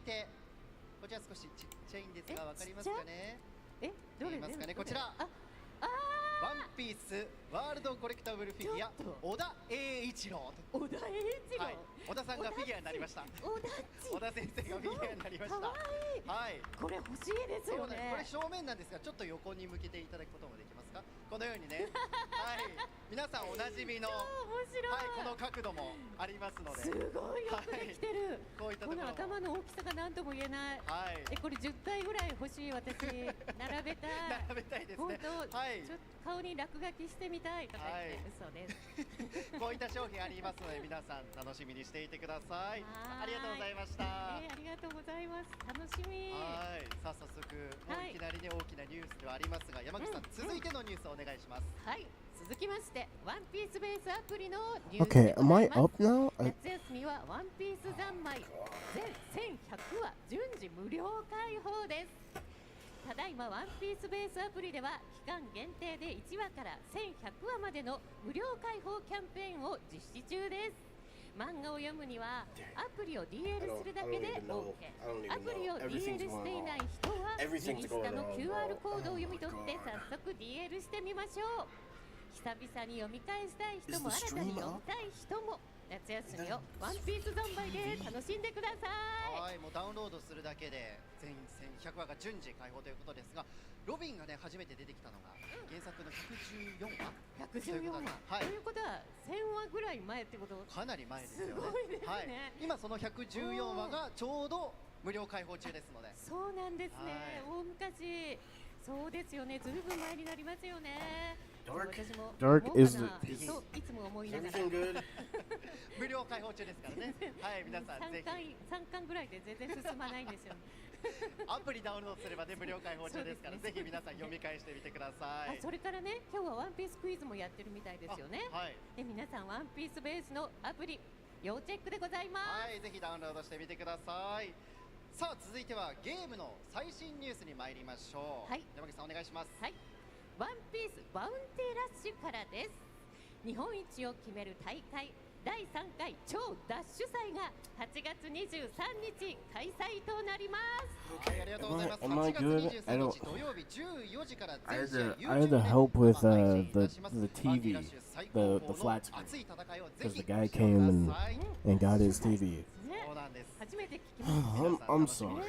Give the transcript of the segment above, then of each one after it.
てこちら少しちっちゃいんですがわかりますかね。どれ見えますかね。こちらワンピースワールドコレクタブルフィギュア小田栄一郎。小田栄一郎、はい、小田さんがフィギュアになりました。小田先生がフィギュアになりました。はい、これ欲しいですよね。これ正面なんですが、ちょっと横に向けていただくこともできますか。このようにねはい、皆さんおなじみの、はい、この角度もありますので、すごいよくできてる、こういったところこの頭の大きさが何とも言えない、はい、これ10体ぐらい欲しい。私並べたい並べたいですね。本当、はい、ちょっと顔に落書きしてみたいとか言って、嘘です。こういった商品ありますので皆さん楽しみにしていてください。ありがとうございました。ありがとうございます。楽しみ。はい、さあ早速もういきなりね大きなニュースではありますが、山口さん、続いてのニュースをお願いします。はい、続きましてワンピースベースアプリのニュースで Okay, am I up now? 夏休みはワンピース三昧全1100話順次無料開放です。ただいまワンピースベースアプリでは期間限定で1話から1100話までの無料開放キャンペーンを実施中です。漫画を読むにはアプリを DL するだけで OK。 アプリを DL していない人は右下の QR コードを読み取って早速 DL してみましょう。久々に読み返したい人も新たに読みたい人も夏休みをワンピース三昧で楽しんでください。はい、もうダウンロードするだけで全1100話が順次開放ということですが、ロビンがね初めて出てきたのが原作の114話114話、はい、ということは1000話ぐらい前ってこと。かなり前ですよね。すごいですね、はい、今その114話がちょうど無料開放中ですので。そうなんですね、大昔。そうですよね、ずいぶん前になりますよね。Dark is そういつも思いながら無料開放中ですからね。はい、皆さんぜひ3巻ぐらいで全然進まないんですよ。アプリダウンロードすればね無料開放中ですから、ぜひ皆さん読み返してみてください。それからね、今日はワンピースクイズもやってるみたいですよね。はい、で皆さんワンピースベースのアプリ要チェックでございます。はい、ぜひダウンロードしてみてください。さあ続いてはゲームの最新ニュースに参りましょう。はい、山口さんお願いします。はい、ワンピースバウンティラッシュからです。日本一を決める大会第3回超ダッシュ祭が8月23日開催となります。はい、ありがとうございます。8月23日土曜日14時から I had to help with the TV, the flat screen, because the guy came and got his TV. 初めて聞きました。I'm sorry.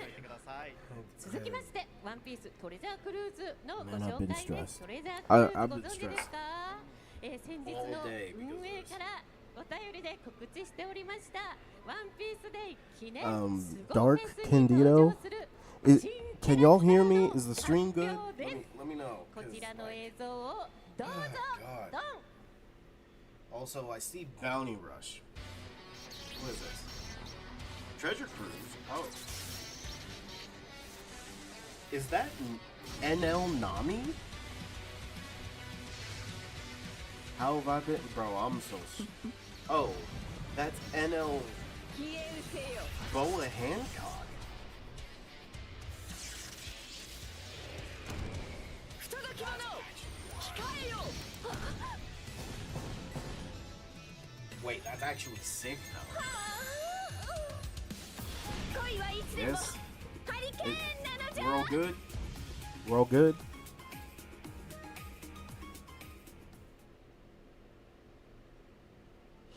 続きましてワンピーストレジャークルーズのご紹介です。トレジャークルーズご存知ですか。先日の運営からお便りで告知しておりましたワンピースデイ記念スゴフェスに登場するCan y'all hear me? Is the stream good? Let me know. こちらの映像をどうぞ。ドン。 Also, I see Bounty Rush. What is this? Treasure Cruise? Oh. Is that NL Nami? How have I been? Bro, I'm so... Oh, that's NL... Boa Hancock. Wait, that's actually sick though. Yes. We're all good? We're all good?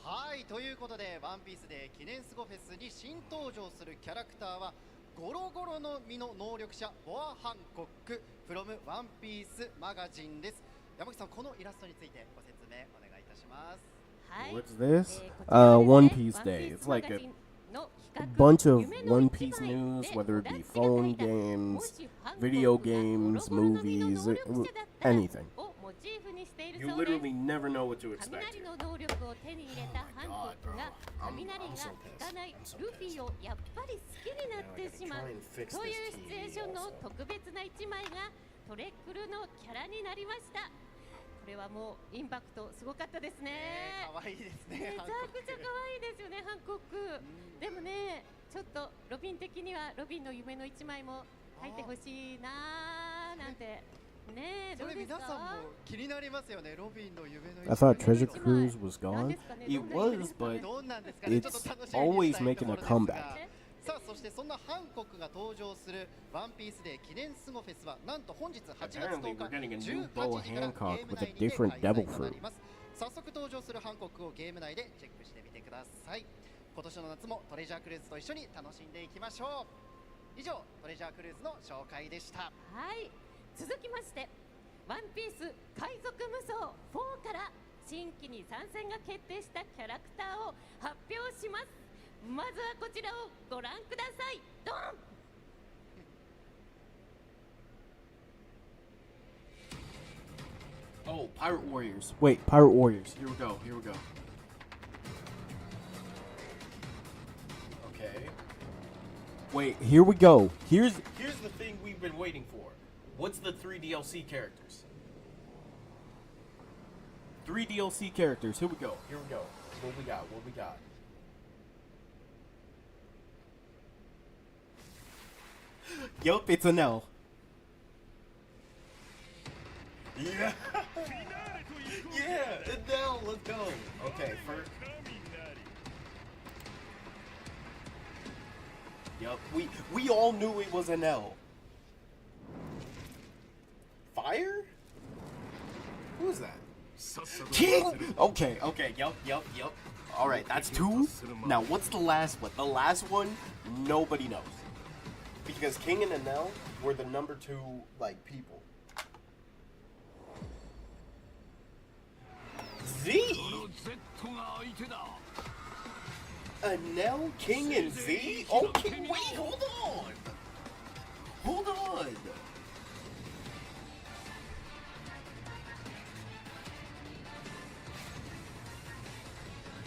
はい、ということでワンピースで記念スゴフェスに新登場するキャラクターはゴロゴロの実の能力者ボア・ハンコック from ワンピースマガジンです。山口さん、このイラストについてご説明お願いいたします。What's this? One Piece Day. It's like a bunch of One Piece news, whether it be phone games, video games, movies, anything. You literally never know what to expect. 雷の能力を手に入れたハンコックが雷が効かないルフィをやっぱり好きになってしまうというシチュエーションの特別な一枚がトレックルのキャラになりました。これはもうインパクトすごかったですね。可愛いですね。めちゃくちゃ可愛いですよね、ハンコック。でもね、ちょっとロビン的にはロビンの夢の一枚も入ってほしいなーなんて。ね、それ皆さんも気になりますよね。ロビンの夢の I thought Treasure Cruise was gone. It was, but it's always making a comeback. さあそしてそんなハンコックが登場するワンピースデー記念スゴフェスはなんと本日8月 Apparently, 10 we're getting a 日 new 18 Boa 時からゲ Hancock ーム with a 内にて different 開 devil 催とな fruit. ります。早速登場するハンコックをゲーム内でチェックしてみてください。今年の夏もトレジャークルーズと一緒に楽しんでいきましょう。以上トレジャークルーズの紹介でした。はい、続きましてワンピース海賊無双4から新規に参戦が決定したキャラクターを発表します。まずはこちらをご覧ください。ドン。Oh, Pirate Warriors. Wait, Pirate Warriors. Here we go. Here we go. Okay. Wait, here we go. Here's the thing we've been waiting for. What's the 3 DLC characters? 3 DLC characters. Here we go. Here we go. What we got? What we got? Yup, it's an L. Yeah. Yeah. Adele, let's go. Okay, first. Yup, we all knew it was an L. Fire? Who is that? King! Okay, yup. Alright, that's 2. Now, what's the last one? The last one, nobody knows. Because King and Anel were the number 2, like, people. Z? Anel, King, and Z? Okay, wait, hold on. Hold on.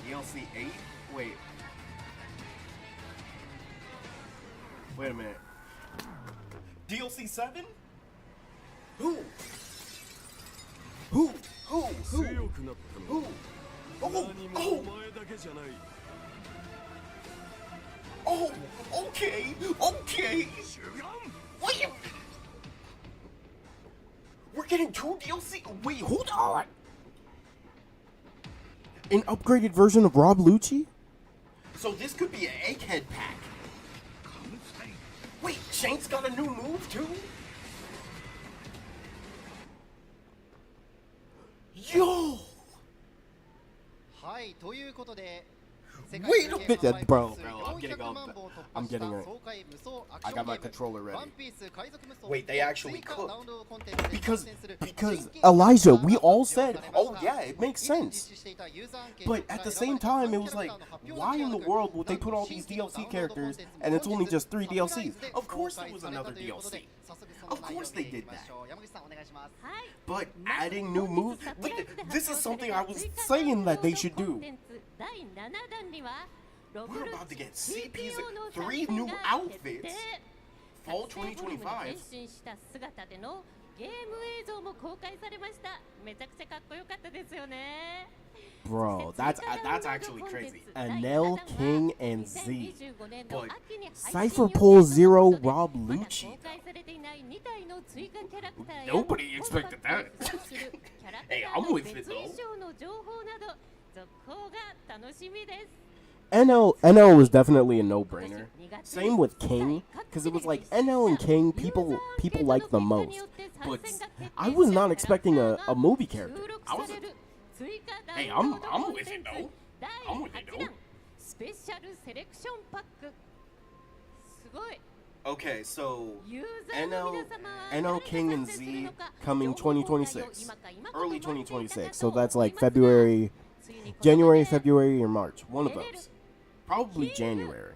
DLC 8? Wait. Wait a minute. DLC 7? Who? Who? Oh, okay. Wait. We're getting 2 DLC? Wait, hold on. An upgraded version of Rob Lucci? So this could be an egghead pack. Wait, Shanks got a new move too? Yo! はいということで Wait a minute, bro. I'm getting it. I got my controller ready. Wait, they actually cooked. Because Elijah, we all said, oh yeah, it makes sense. But at the same time, it was like, why in the world would they put all these DLC characters and it's only just 3 DLCs? Of course there was another DLC. Of course they did that. But adding new moves, this is something I was saying that they should do. We're about to get CP's 3 new outfits. Fall 2025. ゲーム映像も公開されました。めちゃくちゃかっこよかったですよね。 Bro, that's actually crazy. Anel, King, and Z. But Cypher Pull Zero, Rob Lucci. Nobody expected that. Hey, I'm with it though. NL was definitely a no-brainer. Same with King, because it was like NL and King people like the most. But I was not expecting a movie character. I was. Hey, I'm with it though. I'm with it though. Okay, so NL, King, and Z coming 2026, early 2026. So that's like January, February, or March. One of those. Probably January.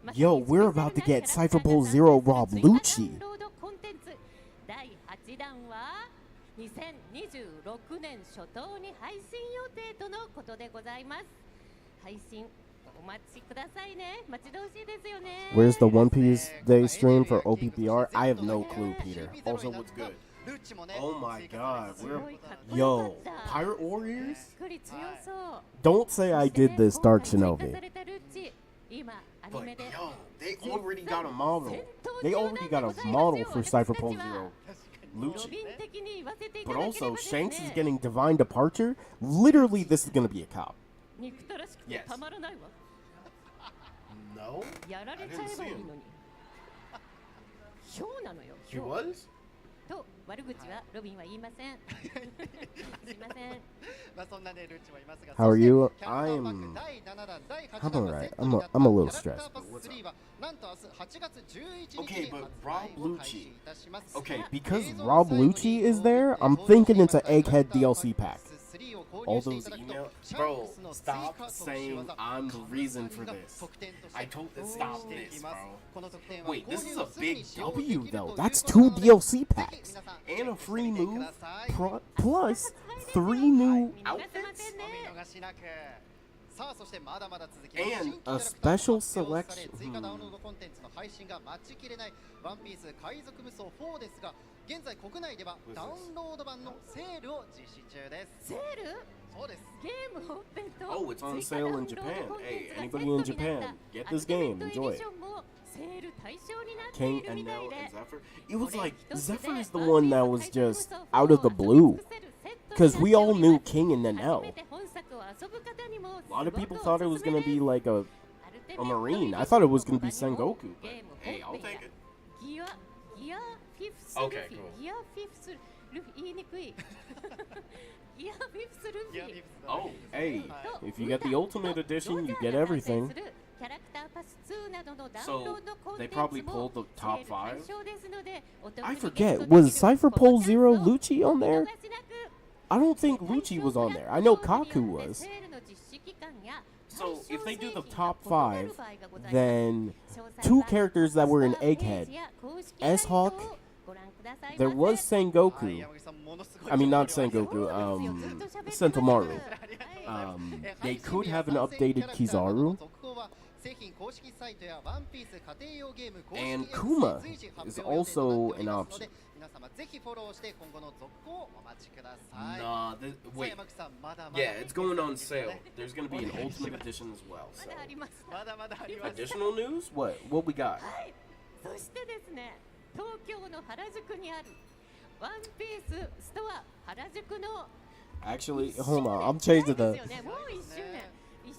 But, yo, we're about to get Cypher Pull Zero Rob Lucci. 2026年初頭に配信予定とのことでございます。配信お待ちくださいね。待ち遠しいですよね。 Where's the One Piece Day stream for OPPR? I have no clue, Peter. Also, what's good? Oh my god, yo, Pirate Warriors? びっくり強そう。 Don't say I did this, Dark Shinobi. But yo, they already got a model. They already got a model for Cypher Pull Zero Lucci. But also, Shanks is getting Divine Departure. Literally, this is gonna be a cop. 憎たらしくて Yes. たまらないわ。 No? やられ I ちゃ didn't えば see いい him. のに。ヒョウなのよ。 He was? と悪口はロビンは言いません。すいません。まあそんなねルッチもいますが、 How are you? そしてキャラクターパック第7弾第8 I'm 弾が alright. セットになった I'm a little キャラクターパ stressed. ス3はなんと明日8月11日 Okay, に but 発 Rob 売を開始 Lucci. いたします。 Okay, Because Rob Lucci is there, I'm thinking it's an Egghead DLC pack. All those emails? Bro, stop saying I'm the reason for this. I told stop this, bro. Wait, this is a big W though. That's 2 DLC packs and a free move plus 3 new outfits? お見逃しなく。さあそしてまだまだ続きます。 and 新規キャ a ラクター special も発表され selection. 追加ダウンロードコンテンツの配信が待ちきれないワンピース海賊無双4ですが、現在国内ではダウンロード版のセールを実施中です。セール？そうです。ゲーム本編と Oh, it's on 追加 sale ダウ in ンロード Japan. コンテン Hey, ツが anybody セ in ットにな Japan, った get ア this ルティメ game. ットエデ Enjoy ィ it. ションもセール対象になってい King る and みたい Nell で and Zephyr. It was like Zephyr is the one that was just out of the blue. Because we all knew King and Nell. A lot of people thought it was going to be like a Marine. I thought it was going to be Sengoku. But Hey, I'll take it. ギアフィフスルフ Okay, ィ cool. ギアフィフスルフィ言いにくいギアフィフスルフィ Oh, hey, if you get the Ultimate Edition, you get everything. So they probably pulled the top 5. I I forget, was Cypher Pole Zero Lucci on there? I don't think Lucci was on there. I know Kaku was. So if they do the top 5, then 2 characters that were in Egghead, S-Hawk, there was Sengoku. I mean, not Sengoku, Sentomaru. They could have an updated Kizaru. And Kuma is also an option. nah, wait. Yeah, it's going on sale. There's going to be an Ultimate Edition as well. So. Additional news? What we got? そしてですね、東京の原宿にあるワンピースストア原宿の Actually, hold on. I'm changing the. もう1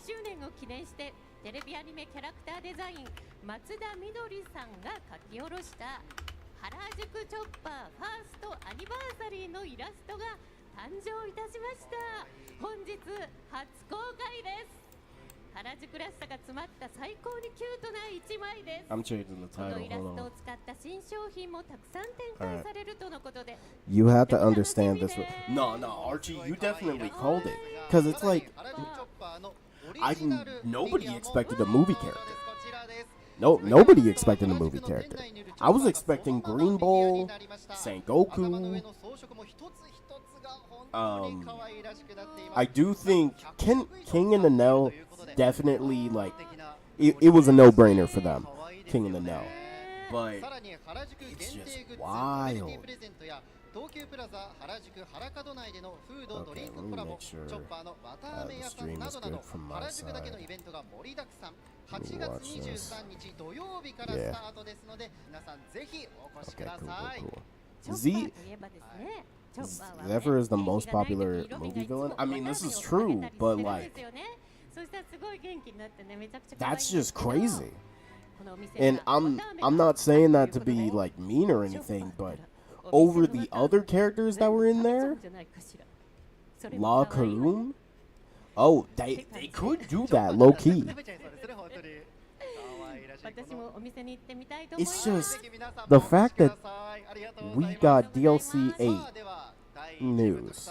周年を記念してテレビアニメキャラクターデザイン松田みどりさんが書き下ろした原宿チョッパーファーストアニバーサリーのイラストが誕生いたしました。本日初公開です。原宿らしさが詰まった最高にキュートな一枚です。 I'm changing the この title. イラス Hold トを on. 使った新商品もたくさん展開されるとのことで、 You have to understand this. No, Archie, you definitely called it. Because it's like, nobody expected a movie character. No, nobody expected a movie character. I was expecting Green Bull, Sengoku. I do think King and the Nell definitely, like, it was a no-brainer for them, King and the Nell. But it's just wild. Okay, let me make sure the stream is good from my side. Let me watch this. Yeah. Okay, cool. Z Zephyr is the most popular movie villain. I mean, this is true, but like, that's just crazy. And I'm not saying that to be like mean or anything, but over the other characters that were in there, La Karoon, oh, they could do that low key. It's just the fact that we got DLC 8 news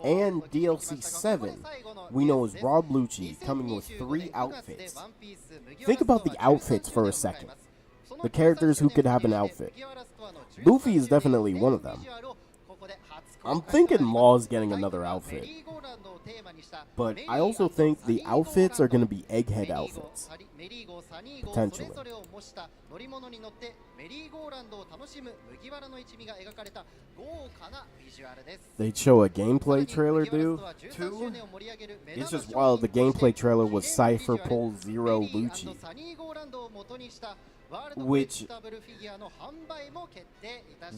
and DLC 7 we know is Rob Lucci coming with 3 outfits. Think about the outfits for a second. The characters who could have an outfit. Luffy is definitely one of them. I'm thinking Law's getting another outfit. But I also think the outfits are going to be Egghead outfits. Potentially. They'd show a gameplay trailer, dude. Too. It's just wild. The gameplay trailer was Cypher Pole Zero Lucci. which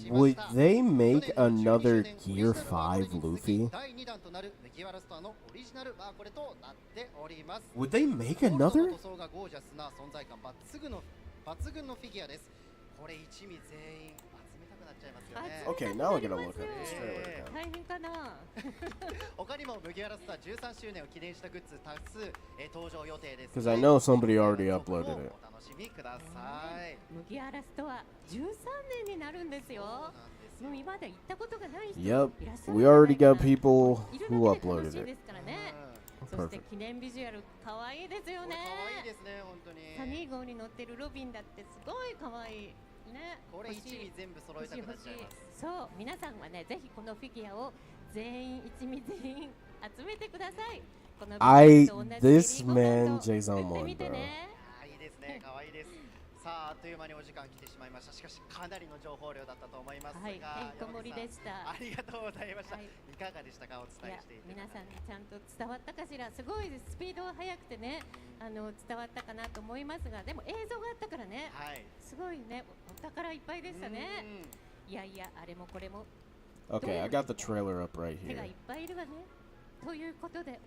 would they make another Gear 5 Luffy? Would they make another? Okay, now I gotta look at this trailer. 大変かな。他にも麦わらスター13周年を記念したグッズ多数登場予定です。 Because I know somebody already uploaded it. お楽しみください。麦わらストア13年になるんですよ。もう今まで行ったことがない人 Yep, いらっしゃる we already got people いる who だけで楽 uploaded しい it. ですからね。そして記念ビジュアル可愛いですよね。可愛いですね、本当に。サニー号に乗ってるロビンだってすごい可愛い。ね、これ一味全部揃えたくなっちゃいます。そう、皆さんはね、ぜひこのフィギュアを全員一味全員集めてください。この This man Jason 持ってみ Moon, て bro. ね。いいですね、可愛いです。さあ、あっという間にお時間来てしまいました。しかしかなりの情報量だったと思いますが、はい、てんこ盛りでした。ありがとうございました。はい、いかがでしたか、お伝えしていて。皆さんにちゃんと伝わったかしら。すごいスピードは速くてね、伝わったかなと思いますが、でも映像があったからね、はい、すごいね、お宝いっぱいでしたね。いやいや、あれもこれも。Okay, I got the trailer up right 手が here. いっぱいいるわね。ということで、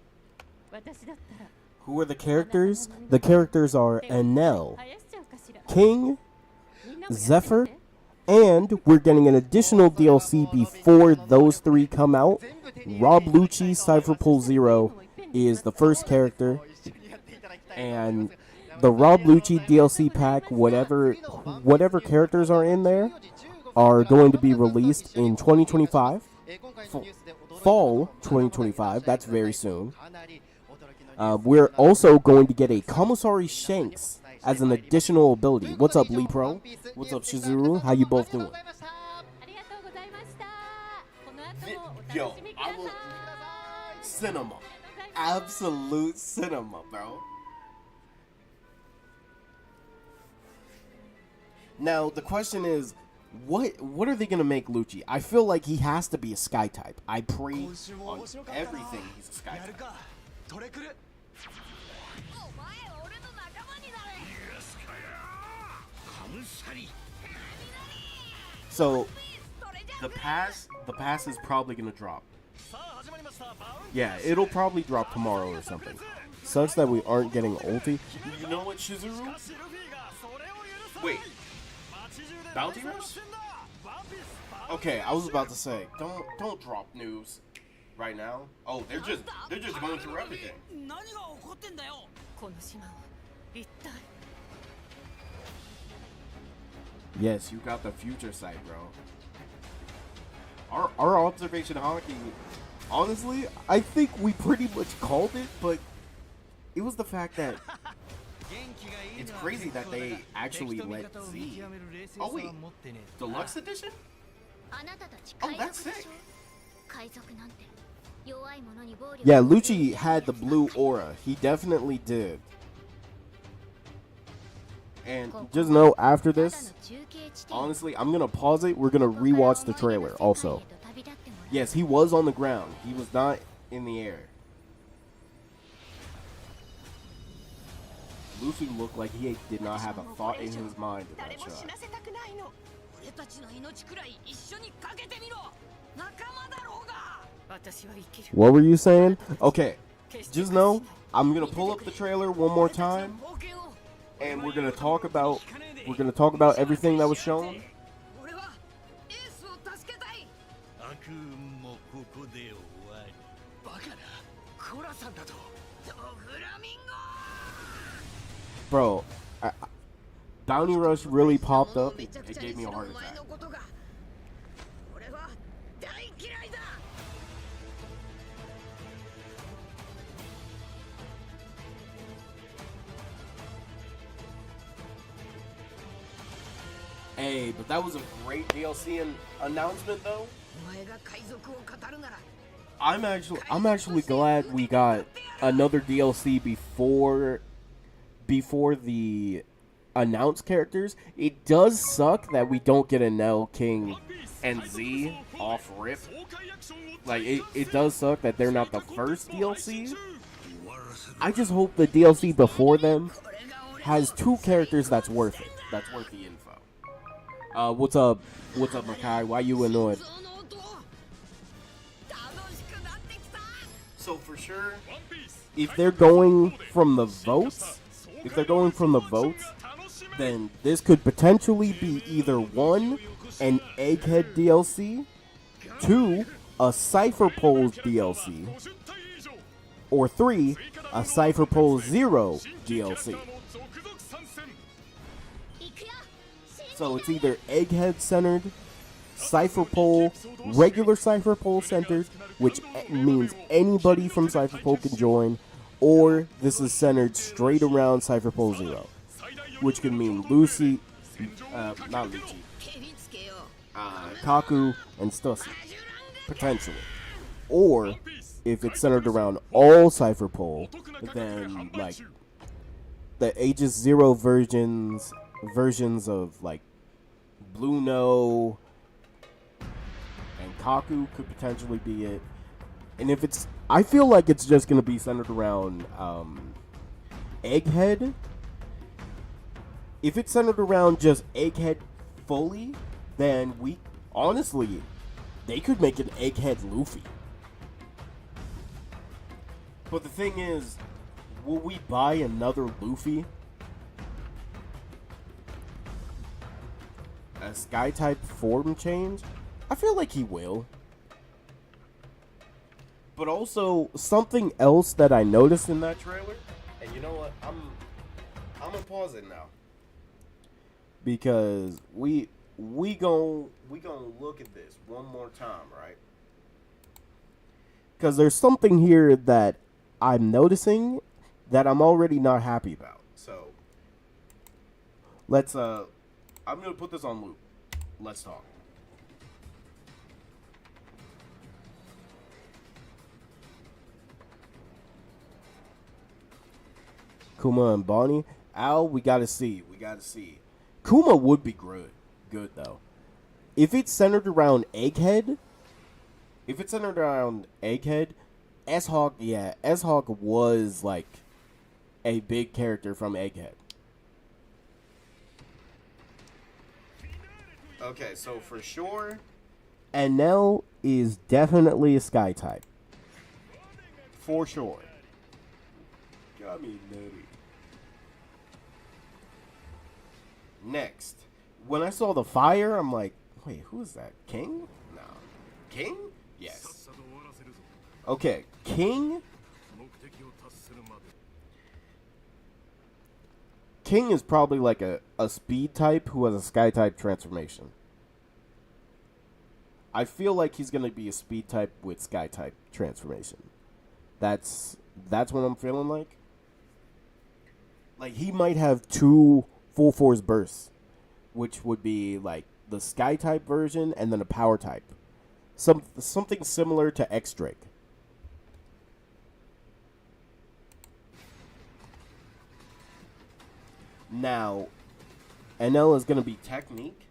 私だったら。Who are the characters? The characters are Enel, King, Zephyr, and we're getting an additional DLC before those three come out. Rob Lucci, Cypher Pool Zero is the first character, and the Rob Lucci DLC pack, whatever characters are in there, are going to be released in 2025, fall 2025. That's very soon. We're also going to get a Commissary Shanks as an additional ability. What's up, Lee Pro? What's up, Shizuru? How you both doing? Yo, I will cinema, absolute cinema, bro. Now the question is, what are they gonna make Lucci? I feel like he has to be a Sky type. I pray on everything he's a Sky type. So the pass is probably gonna drop. Yeah, it'll probably drop tomorrow or something. Such that we aren't getting ulti. You know what, Shizuru? Wait, Bounty Rush? Okay, I was about to say, don't drop news right now. Oh, they're just going through everything. Yes, you got the future sight, bro. Our observation hockey, honestly, I think we pretty much called it, but it was the fact that it's crazy that they actually let Z. Oh wait, deluxe edition? Oh, that's sick. Yeah, Lucci had the blue aura. He definitely did. And just know, after this, honestly, I'm going to pause it. We're going to rewatch the trailer also. Yes, he was on the ground. He was not in the air. Luffy looked like he did not have a thought in his mind in that shot. What were you saying? Okay, just know, I'm going to pull up the trailer one more time. And we're gonna talk about everything that was shown. Bro, Bounty Rush really popped up. It gave me a heart attack. Hey, but that was a great DLC announcement, though. I'm actually glad we got another DLC before the announced characters. It does suck that we don't get Enel, King, and Z off rip. Like, it does suck that they're not the first DLC. I just hope the DLC before them has two characters that's worth it. That's worth the info. What's up? What's up, Makai? Why you annoyed? So for sure, if they're going from the votes, then this could potentially be either 1, an Egghead DLC, 2, a Cypher Pulse DLC, or 3, a Cypher Pulse 0 DLC. So it's either Egghead centered, Cypher Pole, regular Cypher Pole centered, which means anybody from Cypher Pole can join, or this is centered straight around Cypher Pole 0, which can mean Lucy, not Lucy, Kaku, and Stussy, potentially. Or, if it's centered around all Cypher Pole, then, like, the Aegis 0 versions of, like, Blue No and Kaku could potentially be it. And if it's, I feel like it's just going to be centered around Egghead. If it's centered around just Egghead fully, then honestly, they could make an Egghead Luffy. But the thing is, will we buy another Luffy? A Sky-type form change? I feel like he will. But also, something else that I noticed in that trailer, and you know what, I'm gonna pause it now. Because we gonna look at this one more time, right? Because there's something here that I'm noticing that I'm already not happy about. So, let's, I'm gonna put this on loop. Let's talk. Kuma and Bonnie. Al, we gotta see. Kuma would be good though. If it's centered around Egghead, S-Hawk, yeah, S-Hawk was like a big character from Egghead. okay, so for sure, Enel is definitely a Sky type. For sure. Got me nutty. next. When I saw the fire, I'm like, wait, who is that? King? No. King? Yes. Okay, King? King is probably like a speed type who has a sky type transformation. I feel like he's going to be a speed type with sky type transformation. That's what I'm feeling like. Like, he might have 2 full force bursts, which would be like the sky type version and then a power type. Something similar to X-Drake. Now, NL is going to be Technique.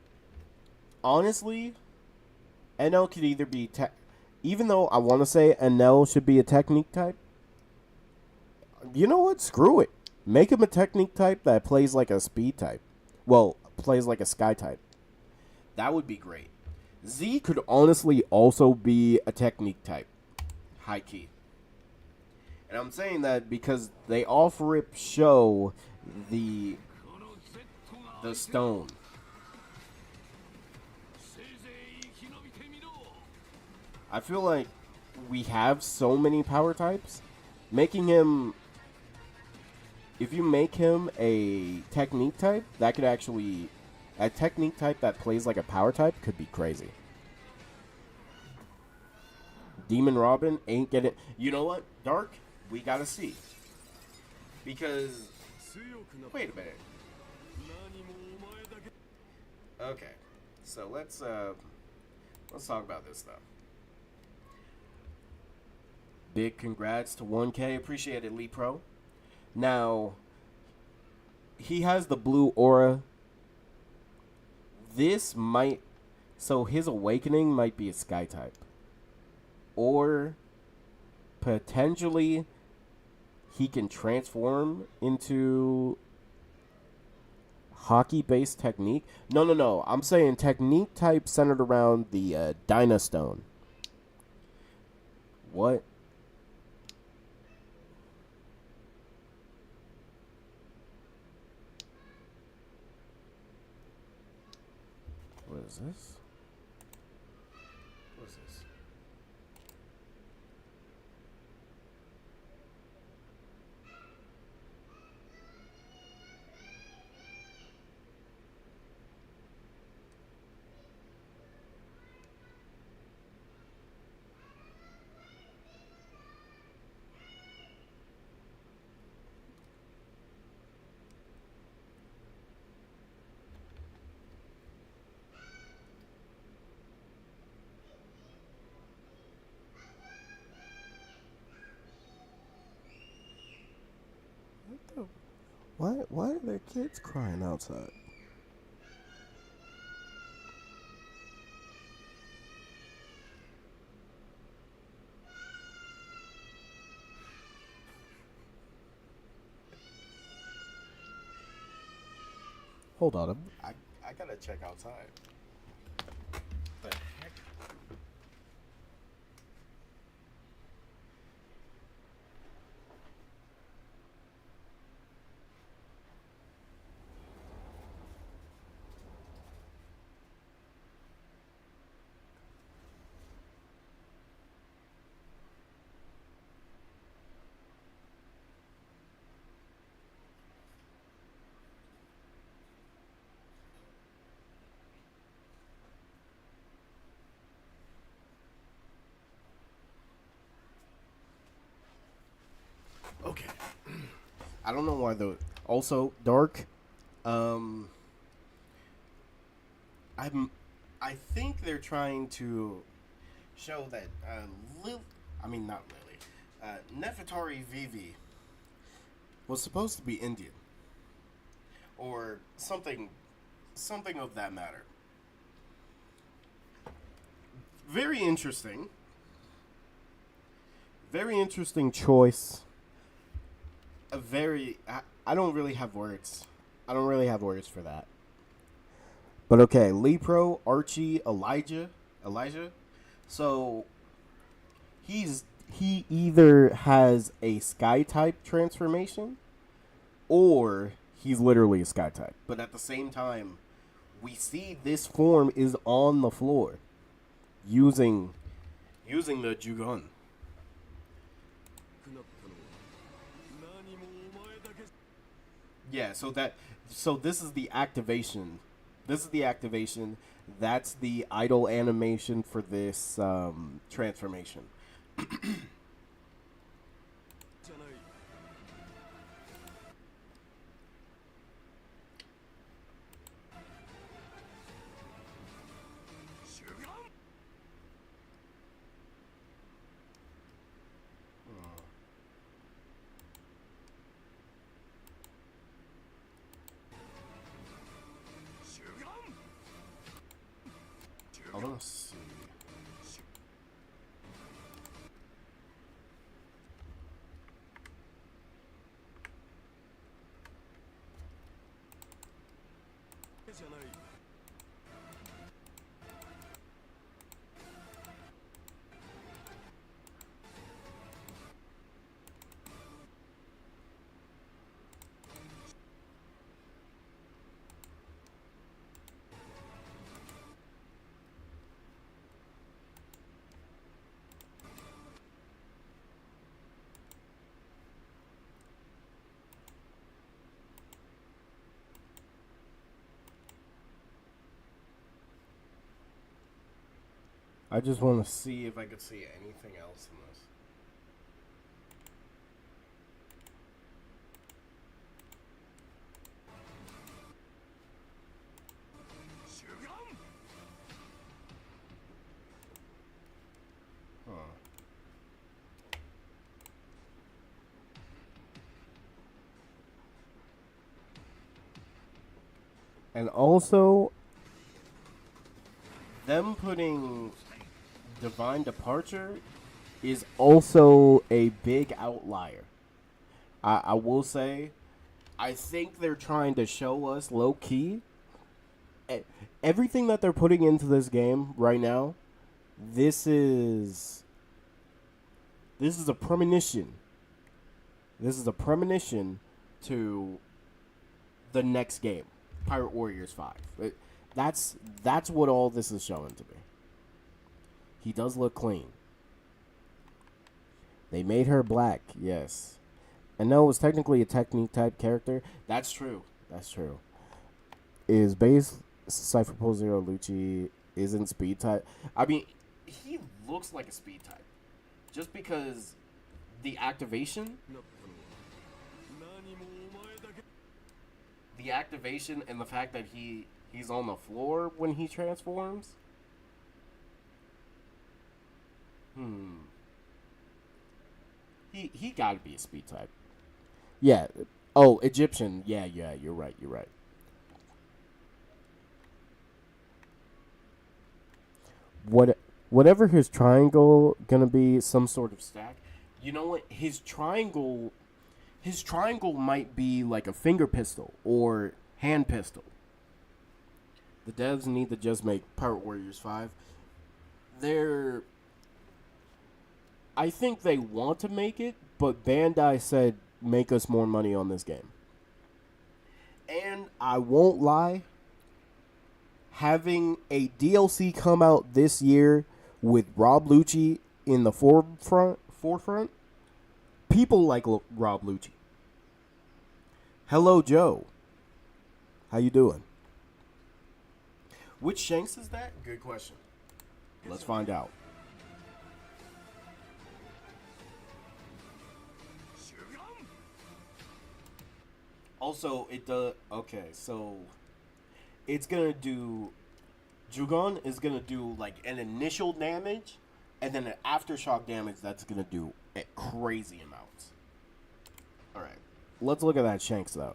Honestly, NL could either be even though I want to say NL should be a Technique type, you know what? Screw it. Make him a Technique type that plays like a speed type. Well, plays like a sky type. That would be great. Z could honestly also be a Technique type. High key. And I'm saying that because they off-rip show the stone. I feel like we have so many power types. Making him... If you make him a Technique type, that could actually... A Technique type that plays like a power type could be crazy. Demon Robin ain't getting... You know what? Dark, we gotta see. Because... Wait a minute. Okay. So let's talk about this stuff. Big congrats to 1K. Appreciate it, Lee Pro. Now, he has the blue aura. This might... So his awakening might be a sky type. Or potentially he can transform into Hockey-based technique? No. I'm saying technique type centered around the Dynastone. What? What is this? What is this? Why are there kids crying outside? Hold on. I gotta check outside. The heck? Okay. I don't know why also dark. I think they're trying to show that not Lily. Nefertari Vivi was supposed to be Indian. Or something of that matter. Very interesting. Very interesting choice. I don't really have words. I don't really have words for that. But okay, Lepro, Archie, Elijah. So he either has a sky type transformation or he's literally a sky type. But at the same time, we see this form is on the floor using the Jugon. Yeah, so this is the activation. That's the idle animation for this transformation. I want to see. I just want to see if I could see anything else in this. Huh. And also, them putting Divine Departure is also a big outlier. I will say, I think they're trying to show us low key. Everything that they're putting into this game right now, this is a premonition. This is a premonition to the next game, Pirate Warriors 5. That's what all this is showing to me. He does look clean. They made her black, yes. And no, it was technically a technique type character. That's true. That's true. Is base Cypher Pole Zero Lucci isn't speed type? I mean, he looks like a speed type. Just because the activation and the fact that he's on the floor when he transforms. He gotta be a speed type. Yeah. Oh, Egyptian. Yeah, you're right. Whatever his triangle gonna be, some sort of stack. You know what? His triangle might be like a finger pistol or hand pistol. The devs need to just make Pirate Warriors 5. I think they want to make it, but Bandai said make us more money on this game. And I won't lie, having a DLC come out this year with Rob Lucci in the forefront, people like Rob Lucci. Hello, Joe. How you doing? Which Shanks is that? Good question. Let's find out. Also, it does. Okay, so it's gonna do. Jugon is gonna do like an initial damage, and then an aftershock damage that's gonna do at crazy amounts. All right, let's look at that Shanks though.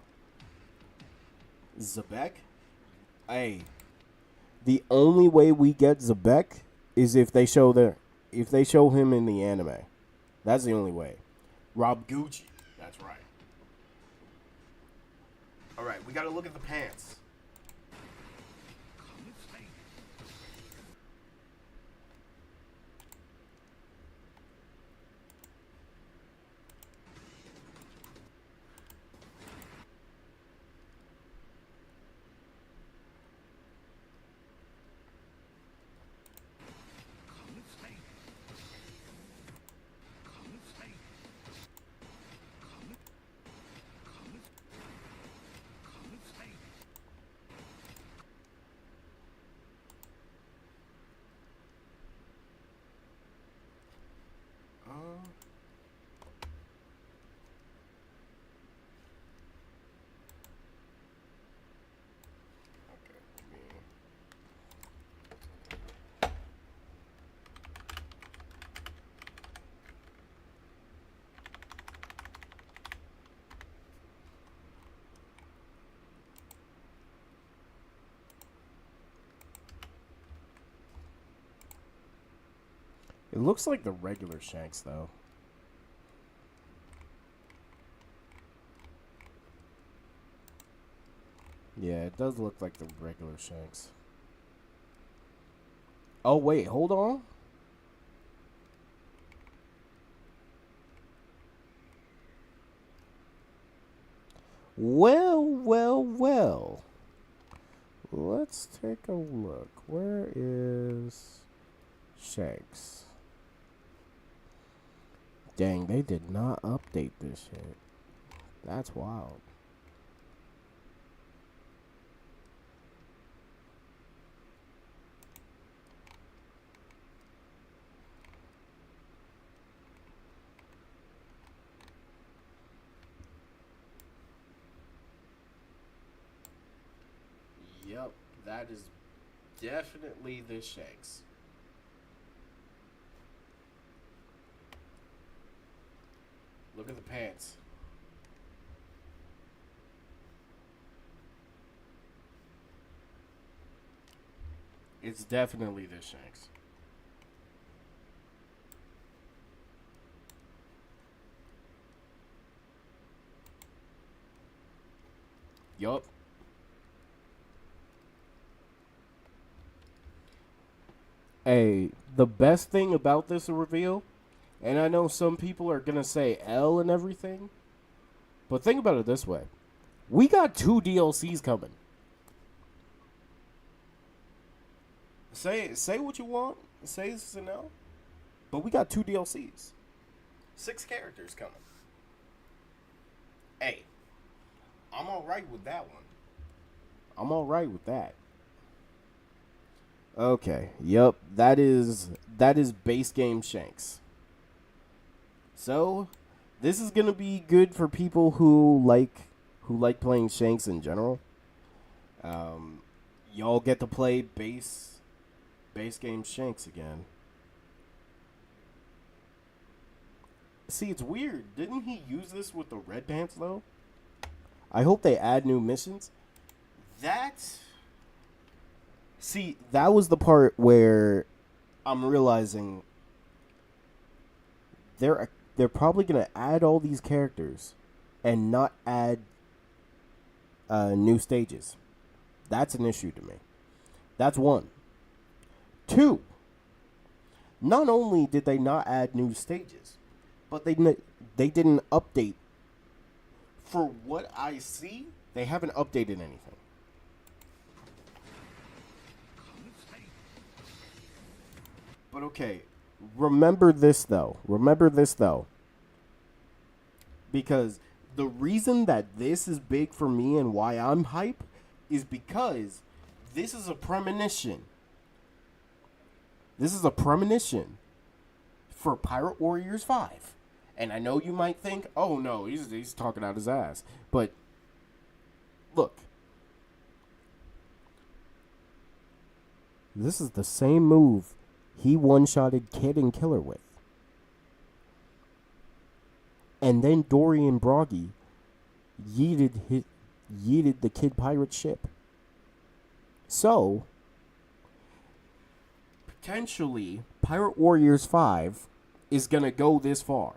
Zebek, hey, the only way we get Zebek is if they show him in the anime. That's the only way. Rob Gucci. That's right. All right, we got to look at the pants. It looks like the regular Shanks, though. Yeah, it does look like the regular Shanks. Oh, wait, hold on. Well. Let's take a look. Where is Shanks? Dang, they did not update this shit. That's wild. Yep, that is definitely the Shanks. Look at the pants. It's definitely this Shanks. Yup. Hey, the best thing about this reveal, and I know some people are going to say L and everything, but think about it this way. We got 2 DLCs coming. Say what you want. Say this is an L. But we got 2 DLCs. 6 characters coming. Hey, I'm alright with that one. I'm alright with that. Okay, yep, that is base game Shanks. So, this is gonna be good for people who like playing Shanks in general. Y'all get to play base game Shanks again. See, it's weird. Didn't he use this with the Red Pants though? I hope they add new missions. See, that was the part where I'm realizing they're probably gonna add all these characters and not add new stages. That's an issue to me. That's one. 2. Not only did they not add new stages, but they didn't update. For what I see, they haven't updated anything. But okay, remember this though. Because the reason that this is big for me and why I'm hype is because this is a premonition. This is a premonition for Pirate Warriors 5. And I know you might think, oh no, he's talking out his ass. But look. This is the same move he one-shotted Kid and Killer with. And then Dorian Broggy yeeted the Kid Pirate ship. So, potentially, Pirate Warriors 5 is going to go this far.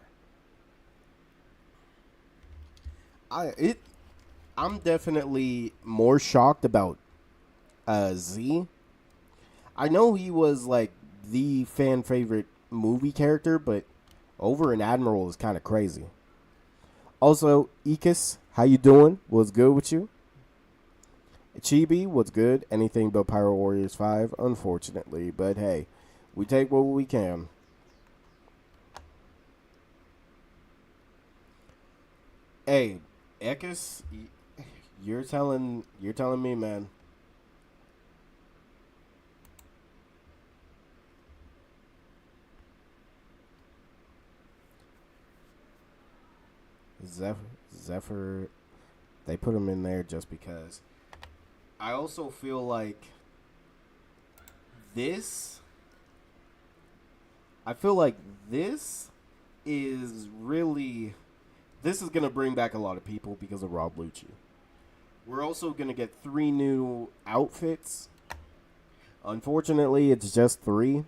I'm definitely more shocked about Z. I know he was like the fan favorite movie character, but over in Admiral is kind of crazy. Also, Ikas, how you doing? What's good with you? Chibi, what's good? Anything but Pirate Warriors 5, unfortunately, but hey, we take what we can. Hey, Ekis, you're telling me, man. Zephyr, they put him in there just because. I also feel like this is really, this is going to bring back a lot of people because of Rob Lucci. We're also going to get 3 new outfits. Unfortunately, it's just 3.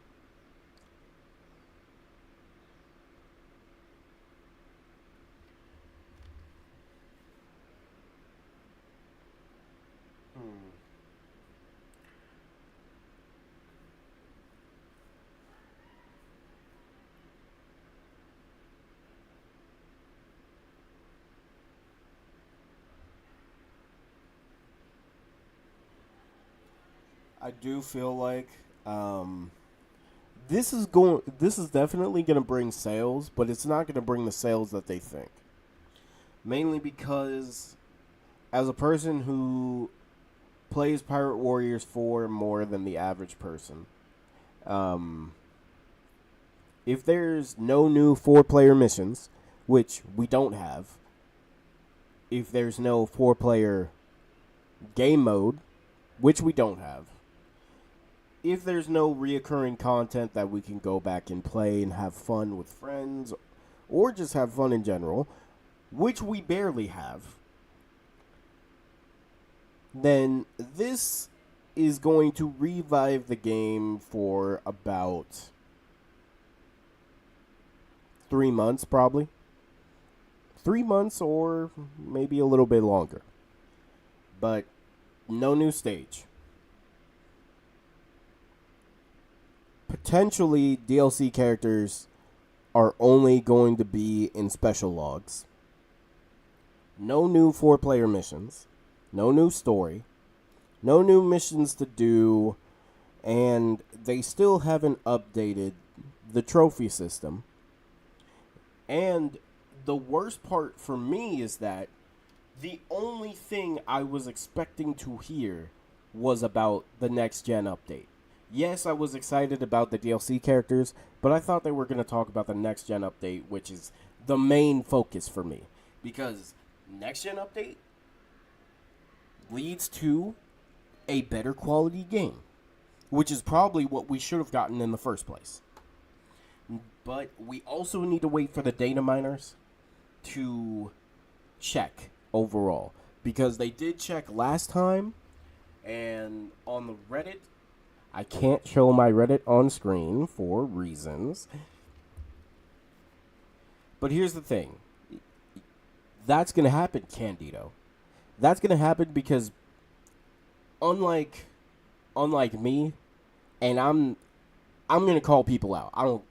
I do feel like this is definitely going to bring sales, but it's not going to bring the sales that they think. Mainly because as a person who plays Pirate Warriors 4 more than the average person, if there's no new 4-player missions, which we don't have, if there's no 4-player game mode, which we don't have, if there's no reoccurring content that we can go back and play and have fun with friends, or just have fun in general, which we barely have, then this is going to revive the game for about 3 months, probably. 3 months or maybe a little bit longer. but no new stage. Potentially, DLC characters are only going to be in special logs. No new 4-player missions. No new story. No new missions to do. And they still haven't updated the trophy system. And the worst part for me is that the only thing I was expecting to hear was about the next gen update. Yes, I was excited about the DLC characters, but I thought they were going to talk about the next gen update, which is the main focus for me. Because next gen update leads to a better quality game, which is probably what we should have gotten in the first place. But we also need to wait for the data miners to check overall, because they did check last time, and on the Reddit, I can't show my Reddit on screen for reasons, but here's the thing. That's going to happen, Candido. That's going to happen because unlike me, and I'm going to call people out. I don't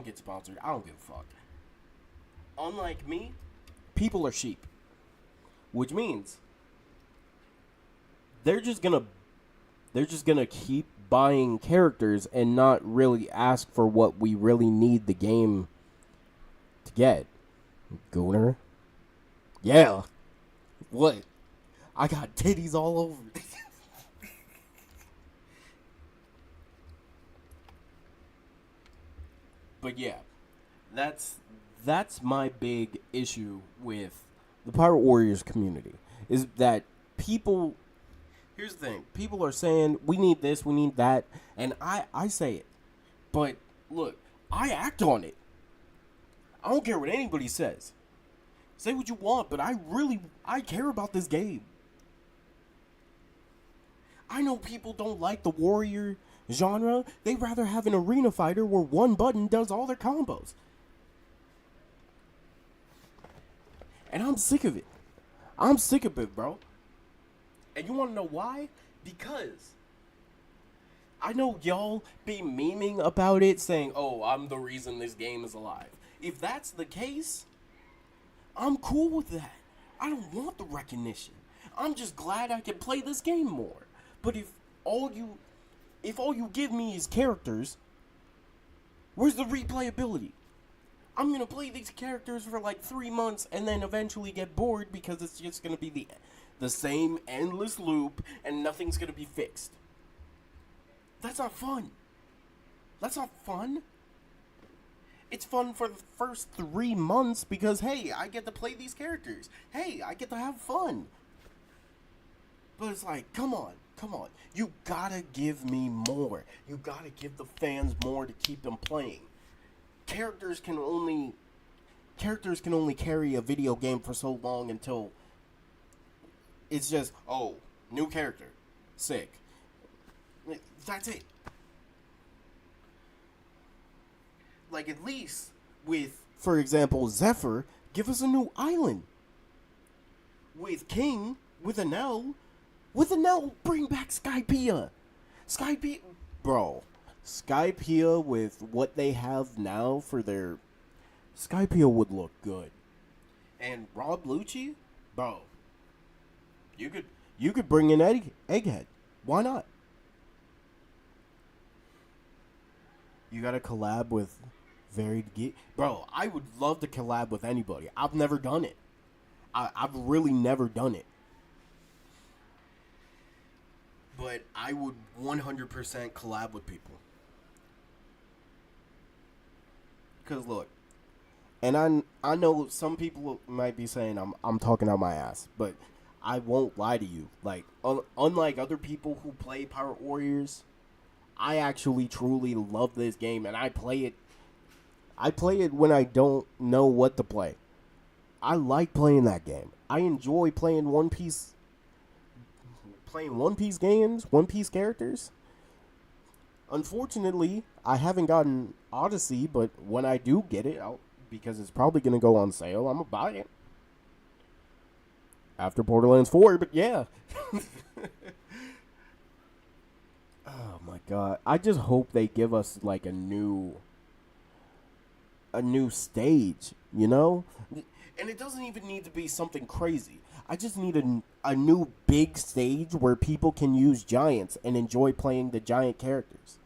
get sponsored. I don't give a fuck. Unlike me, people are sheep, which means they're just gonna keep buying characters and not really ask for what we really need the game to get. Gooner? Yeah. What? I got titties all over. But yeah, that's my big issue with the Pirate Warriors community, is that people, here's the thing, people are saying, we need this, we need that, and I say it, but look, I act on it. I don't care what anybody says. Say what you want, but I care about this game. I know people don't like the warrior genre. They'd rather have an arena fighter where one button does all their combos. And I'm sick of it. I'm sick of it, bro. And you want to know why? Because I know y'all be memeing about it, saying, oh, I'm the reason this game is alive. If that's the case, I'm cool with that. I don't want the recognition. I'm just glad I can play this game more. But if all you give me is characters, where's the replayability? I'm going to play these characters for like 3 months and then eventually get bored because it's just going to be the same endless loop and nothing's going to be fixed. That's not fun. That's not fun. It's fun for the first 3 months because, hey, I get to play these characters. Hey, I get to have fun. But it's like, come on. You gotta give me more. You gotta give the fans more to keep them playing. Characters can only carry a video game for so long until it's just, oh, new character, sick. That's it. Like, at least with, for example, Zephyr, give us a new island. With King, with an L, bring back Skypiea. Skypiea with what they have now for their... Skypiea would look good. And Rob Lucci, bro, you could bring in Egghead. Why not? You gotta collab with Varied Geek. Bro, I would love to collab with anybody. I've never done it. I've really never done it. But I would 100% collab with people. Because look, and I know some people might be saying I'm talking out my ass, but I won't lie to you. Like, unlike other people who play Pirate Warriors, I actually truly love this game, and I play it when I don't know what to play. I like playing that game. I enjoy playing One Piece games, One Piece characters. Unfortunately, I haven't gotten Odyssey, but when I do get it, because it's probably going to go on sale, I'm going to buy it. after Borderlands 4, but yeah. Oh my god. I just hope they give us like a new stage, you know? And it doesn't even need to be something crazy. I just need a new big stage where people can use giants and enjoy playing the giant characters.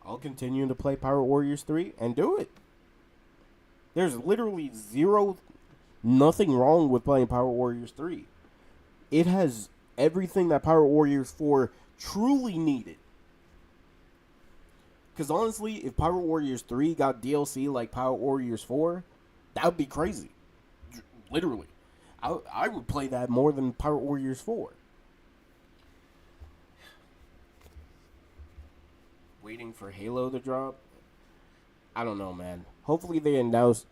I'll continue to play Pirate Warriors 3 and do it. There's literally nothing wrong with playing Pirate Warriors 3. It has everything that Pirate Warriors 4 truly needed. Because honestly, if Pirate Warriors 3 got DLC like Pirate Warriors 4, that would be crazy. Literally. I would play that more than Pirate Warriors 4. Waiting for Halo to drop? I don't know, man. Hopefully they announce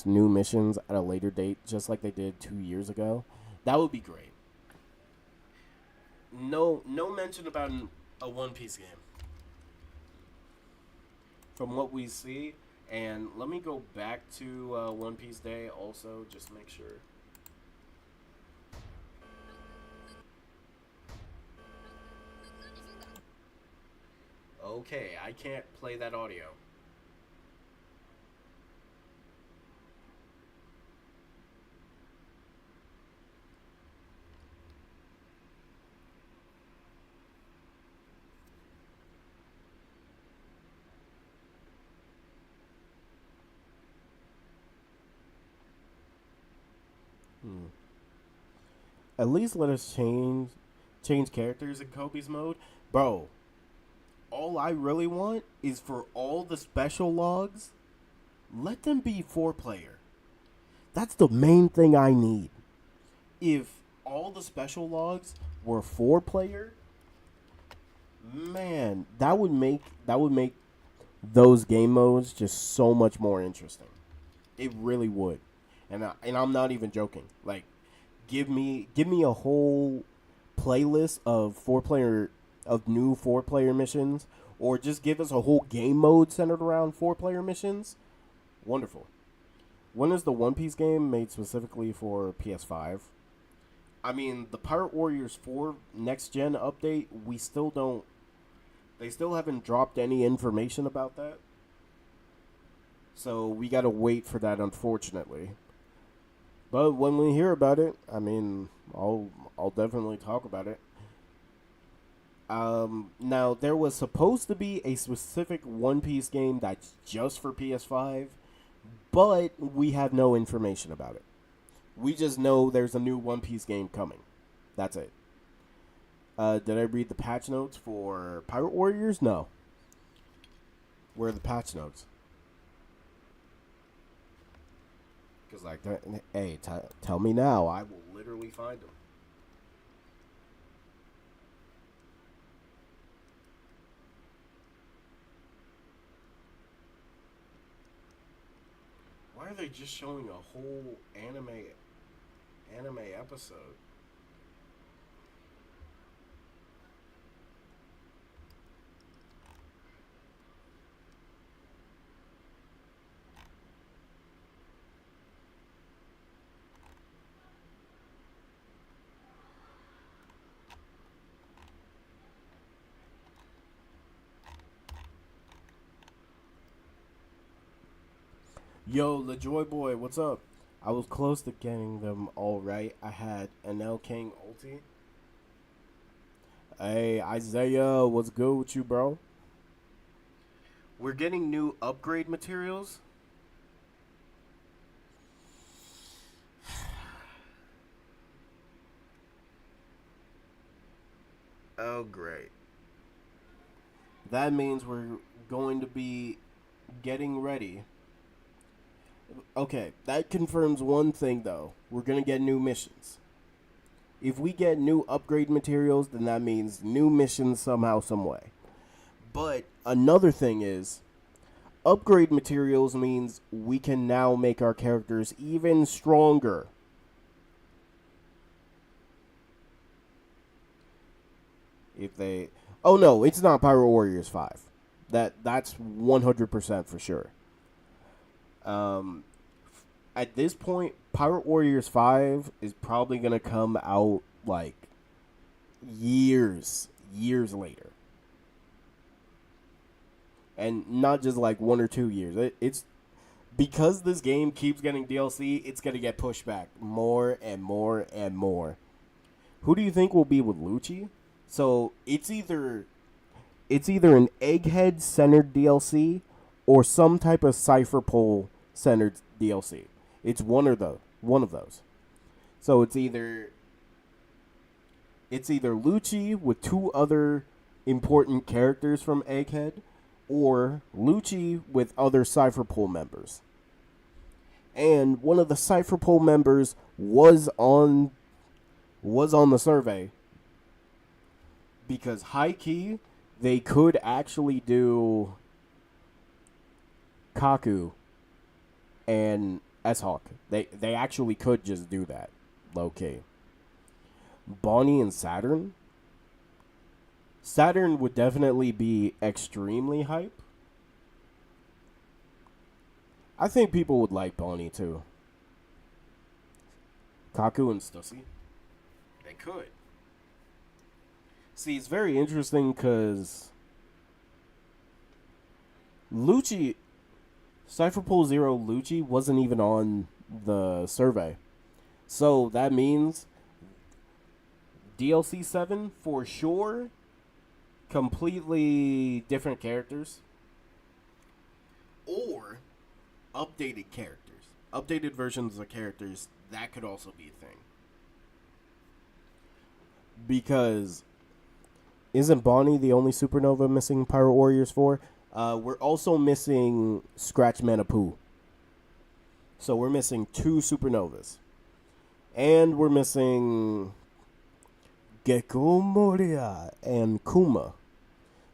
new missions at a later date, just like they did 2 years ago. That would be great. No mention about a One Piece game. From what we see, and let me go back to One Piece Day also, just to make sure. Okay, I can't play that audio. At least let us change characters in Kobe's mode. Bro, all I really want is for all the special logs, let them be 4-player. That's the main thing I need. If all the special logs were 4-player, man, that would make those game modes just so much more interesting. It really would. And I'm not even joking. Like, give me a whole playlist of new 4-player missions, or just give us a whole game mode centered around 4-player missions. Wonderful. When is the One Piece game made specifically for PS5? I mean, the Pirate Warriors 4 next gen update, they still haven't dropped any information about that. So we gotta wait for that, unfortunately. But when we hear about it, I mean, I'll definitely talk about it. Now, there was supposed to be a specific One Piece game that's just for PS5, but we have no information about it. We just know there's a new One Piece game coming. That's it. Did I read the patch notes for Pirate Warriors? No. Where are the patch notes? Because, like, hey, tell me now. I will literally find them. Why are they just showing a whole anime episode? Yo, LaJoy Boy, what's up? I was close to getting them all right. I had an L King ulti. Hey, Isaiah, what's good with you, bro? We're getting new upgrade materials. Oh, great. That means we're going to be getting ready. Okay, that confirms one thing, though. We're going to get new missions. If we get new upgrade materials, then that means new missions somehow, some way. But another thing is, upgrade materials means we can now make our characters even stronger. If they... Oh, no, it's not Pirate Warriors 5. That's 100% for sure. at this point, Pirate Warriors 5 is probably going to come out, like, years later. And not just, like, 1 or 2 years. It's because this game keeps getting DLC, it's going to get pushed back more and more and more. Who do you think will be with Lucci? So, it's either an Egghead-centered DLC or some type of Cypher Pole-centered DLC. It's one of those. So it's either Lucci with 2 other important characters from Egghead, or Lucci with other Cypher Pole members. And one of the Cypher Pole members was on the survey, because high key they could actually do Kaku and S-Hawk. They actually could just do that, low key. Bonnie and Saturn. Saturn would definitely be extremely hype. I think people would like Bonnie too. Kaku and Stussy. They could. See, it's very interesting because Lucci, Cypher Pole Zero Lucci wasn't even on the survey. So that means DLC 7 for sure, completely different characters, or updated characters. Updated versions of characters, that could also be a thing. Because isn't Bonnie the only supernova missing Pirate Warriors 4? We're also missing Scratch Manapoo. So we're missing 2 supernovas. And we're missing Gecko Moria and Kuma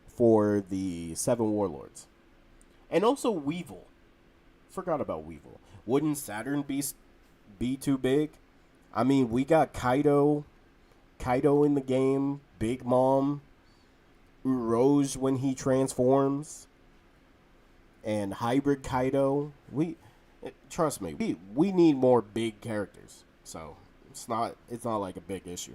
for the 7 Warlords. And also Weevil. Forgot about Weevil. Wouldn't Saturn be too big? I mean, we got Kaido in the game, Big Mom, Uroge when he transforms, and Hybrid Kaido. Trust me, we need more big characters. So it's not like a big issue.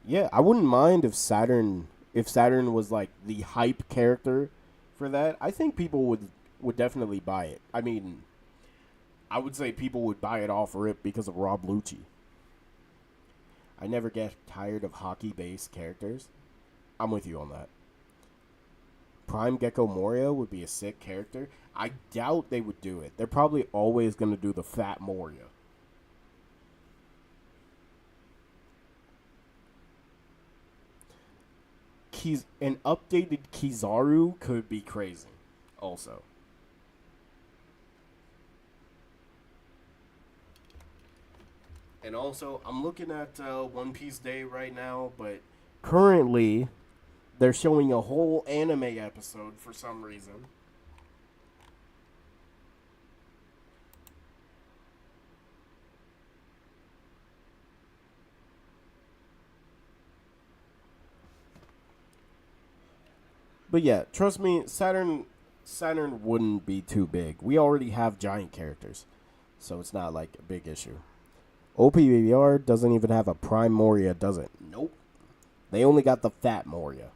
Yeah, I wouldn't mind if Saturn was like the hype character for that. I think people would definitely buy it. I mean, I would say people would buy it off rip because of Rob Lucci. I never get tired of hockey-based characters. I'm with you on that. Prime Gecko Moria would be a sick character. I doubt they would do it. They're probably always going to do the Fat Moria. An updated Kizaru could be crazy also. And also, I'm looking at One Piece Day right now, but currently they're showing a whole anime episode for some reason. But yeah, trust me, Saturn wouldn't be too big. We already have giant characters, so it's not like a big issue. OPBR doesn't even have a Prime Moria, does it? Nope. They only got the Fat Moria.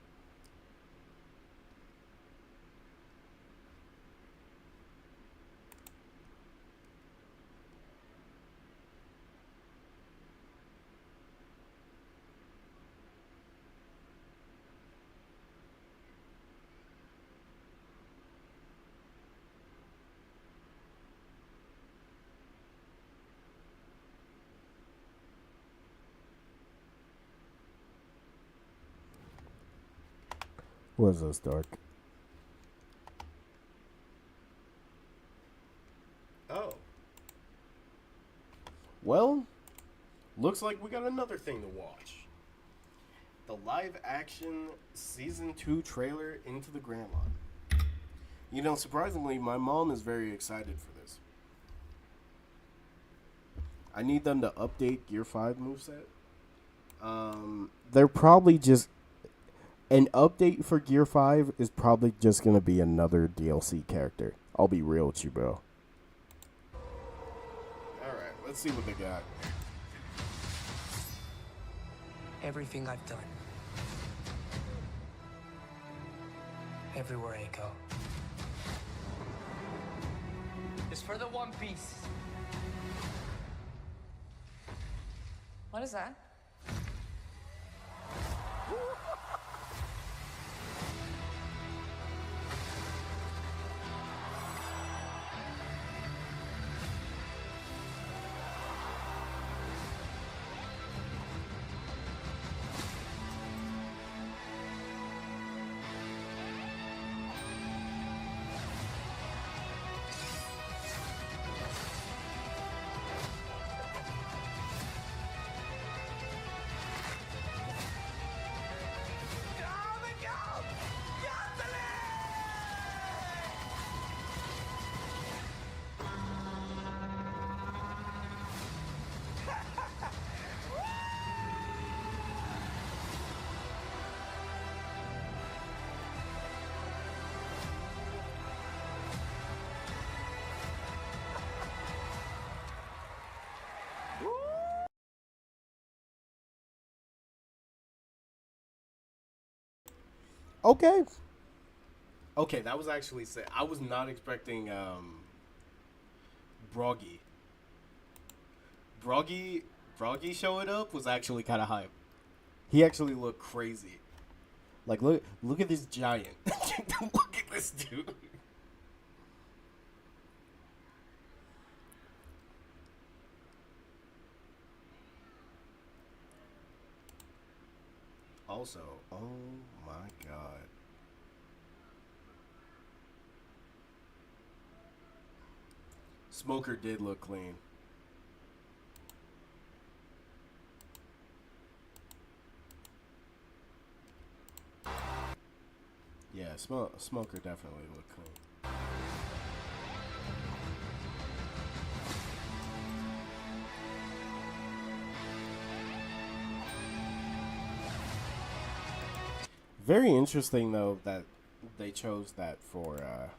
What is this, Dark? Oh. Well, looks like we got another thing to watch. The live action season 2 trailer, Into the Grand Line. You know, surprisingly, my mom is very excited for this. I need them to update Gear 5 moveset. They're probably just... an update for Gear 5 is probably just going to be another DLC character. I'll be real with you, bro. Alright, let's see what they got. Everything I've done, everywhere I go, is for the One Piece. What is that? Okay. Okay, that was actually sick. I was not expecting Broggy. Broggy showing up was actually kind of hype. He actually looked crazy. Like, look at this giant. Look at this dude. Also, oh my god. Smoker did look clean. Yeah, Smoker definitely looked clean. Very interesting, though, that they chose that for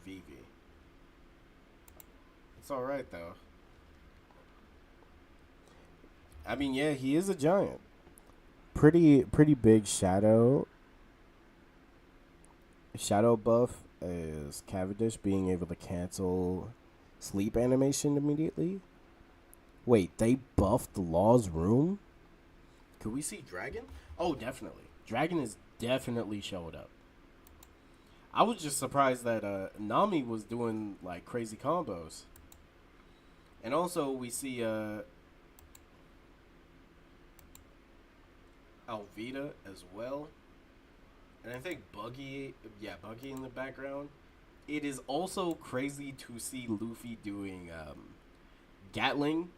Vivi. It's alright, though. I mean, yeah, he is a giant. Pretty big shadow. Shadow buff is Cavendish being able to cancel sleep animation immediately. Wait, they buffed Law's room? Could we see Dragon? Oh, definitely. Dragon is definitely showed up. I was just surprised that Nami was doing like crazy combos. And also we see Alvida as well. And I think Buggy in the background. It is also crazy to see Luffy doing Gatling.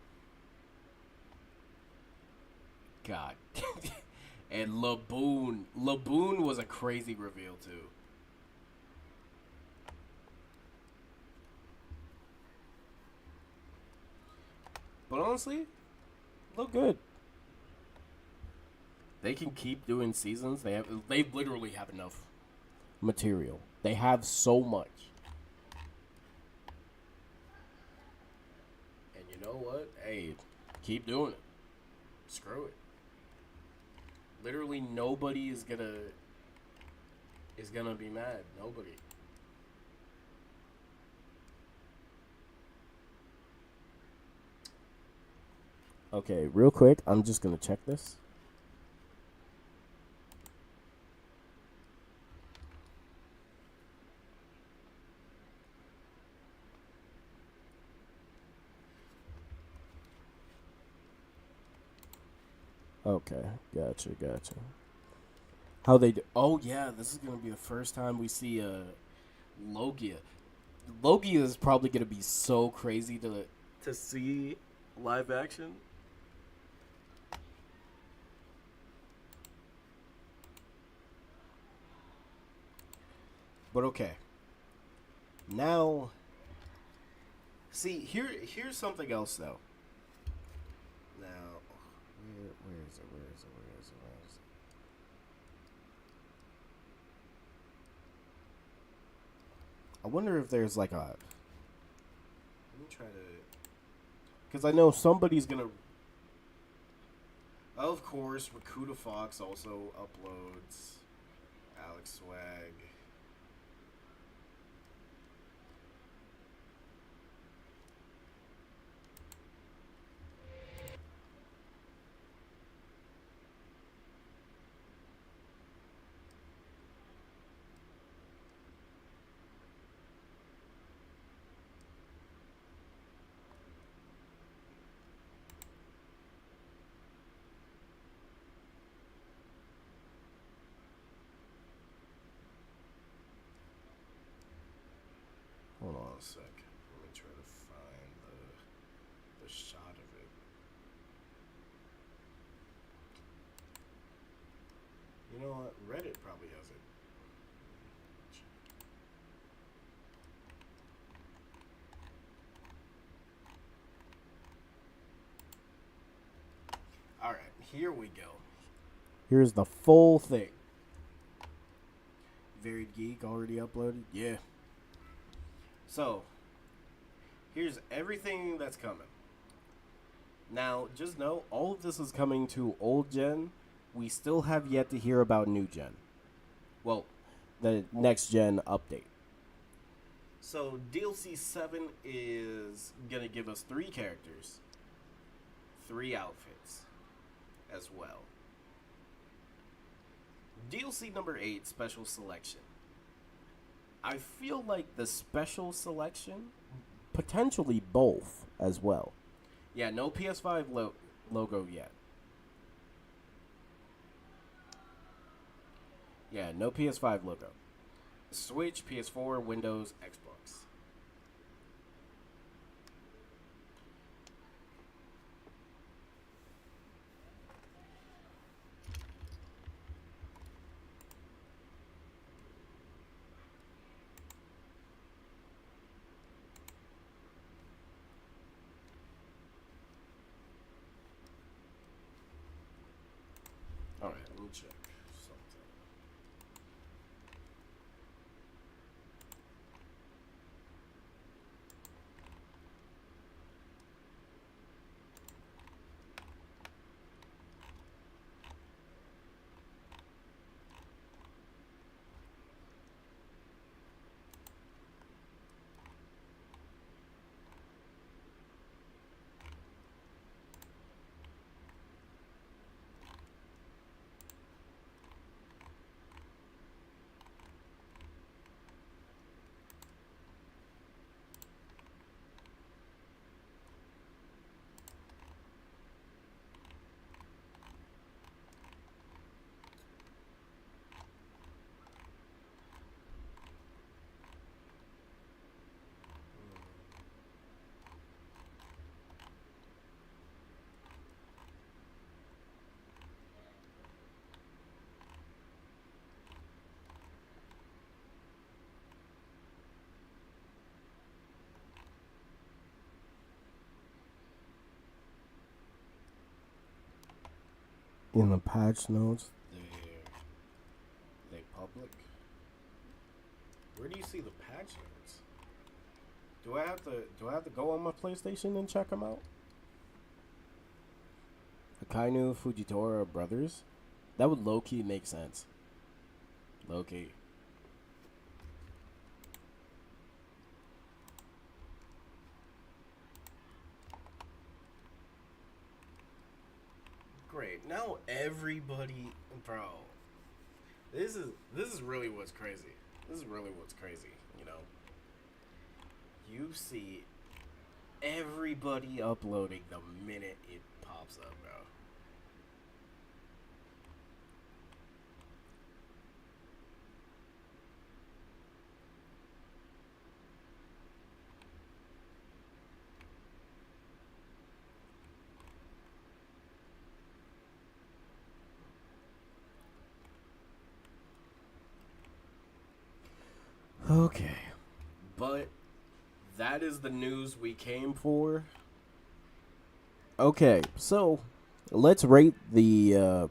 God. And Laboon. Laboon was a crazy reveal too. But honestly, Look good. they can keep doing seasons. They literally have enough. Material. They have so much. And you know what? Hey, keep doing it. Screw it. Literally nobody is gonna be mad. Nobody. Okay, real quick, I'm just gonna check this. Okay, gotcha. How they do? Oh yeah, this is gonna be the first time we see Logia. Logia is probably gonna be so crazy to see live action. But okay. Now, see here's something else though. Now, where is it? I wonder if there's like a. Let me try to. Because I know somebody's gonna. Of course, Rakuta Fox also uploads. Alex Swag. Hold on a sec. Let me try to find the shot of it. You know what? Reddit probably has it. Alright, here we go. Here's the full thing. Varied Geek already uploaded? Yeah. So, here's everything that's coming. Now, just know, all of this is coming to old gen. We still have yet to hear about new gen. Well, the next gen update. So, DLC 7 is going to give us 3 characters, 3 outfits as well. DLC number 8, Special Selection. I feel like the special selection, potentially both as well. Yeah, no PS5 logo yet. Yeah, no PS5 logo. Switch, PS4, Windows, Xbox. Alright, let me check something. In the patch notes, they public. Where do you see the patch notes? Do I have to go on my PlayStation and check them out? Akainu Fujitora brothers? That would low-key make sense. Low-key. Great. Now everybody, bro. This is really what's crazy. This is really what's crazy, you know. You see everybody uploading the minute it pops up, bro. Okay. But that is the news we came for. Okay, so let's rate the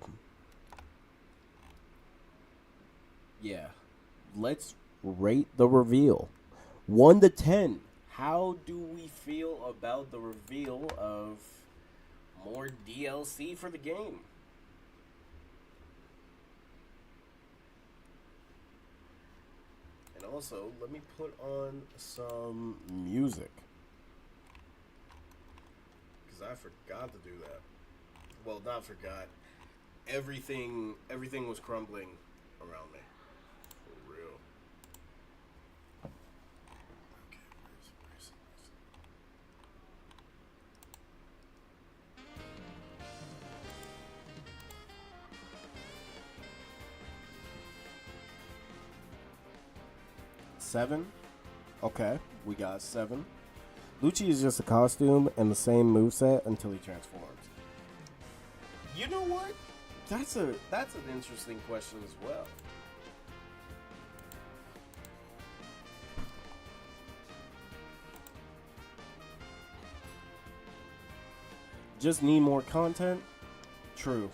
let's rate the reveal. 1 to 10. How do we feel about the reveal of more DLC for the game? And also, let me put on some music, because I forgot to do that. Well, not forgot. Everything was crumbling around me. For real. Okay, where's it? Seven? Okay, we got 7. Lucci is just a costume and the same moveset until he transforms. You know what? That's an interesting question as well. Just need more content? True.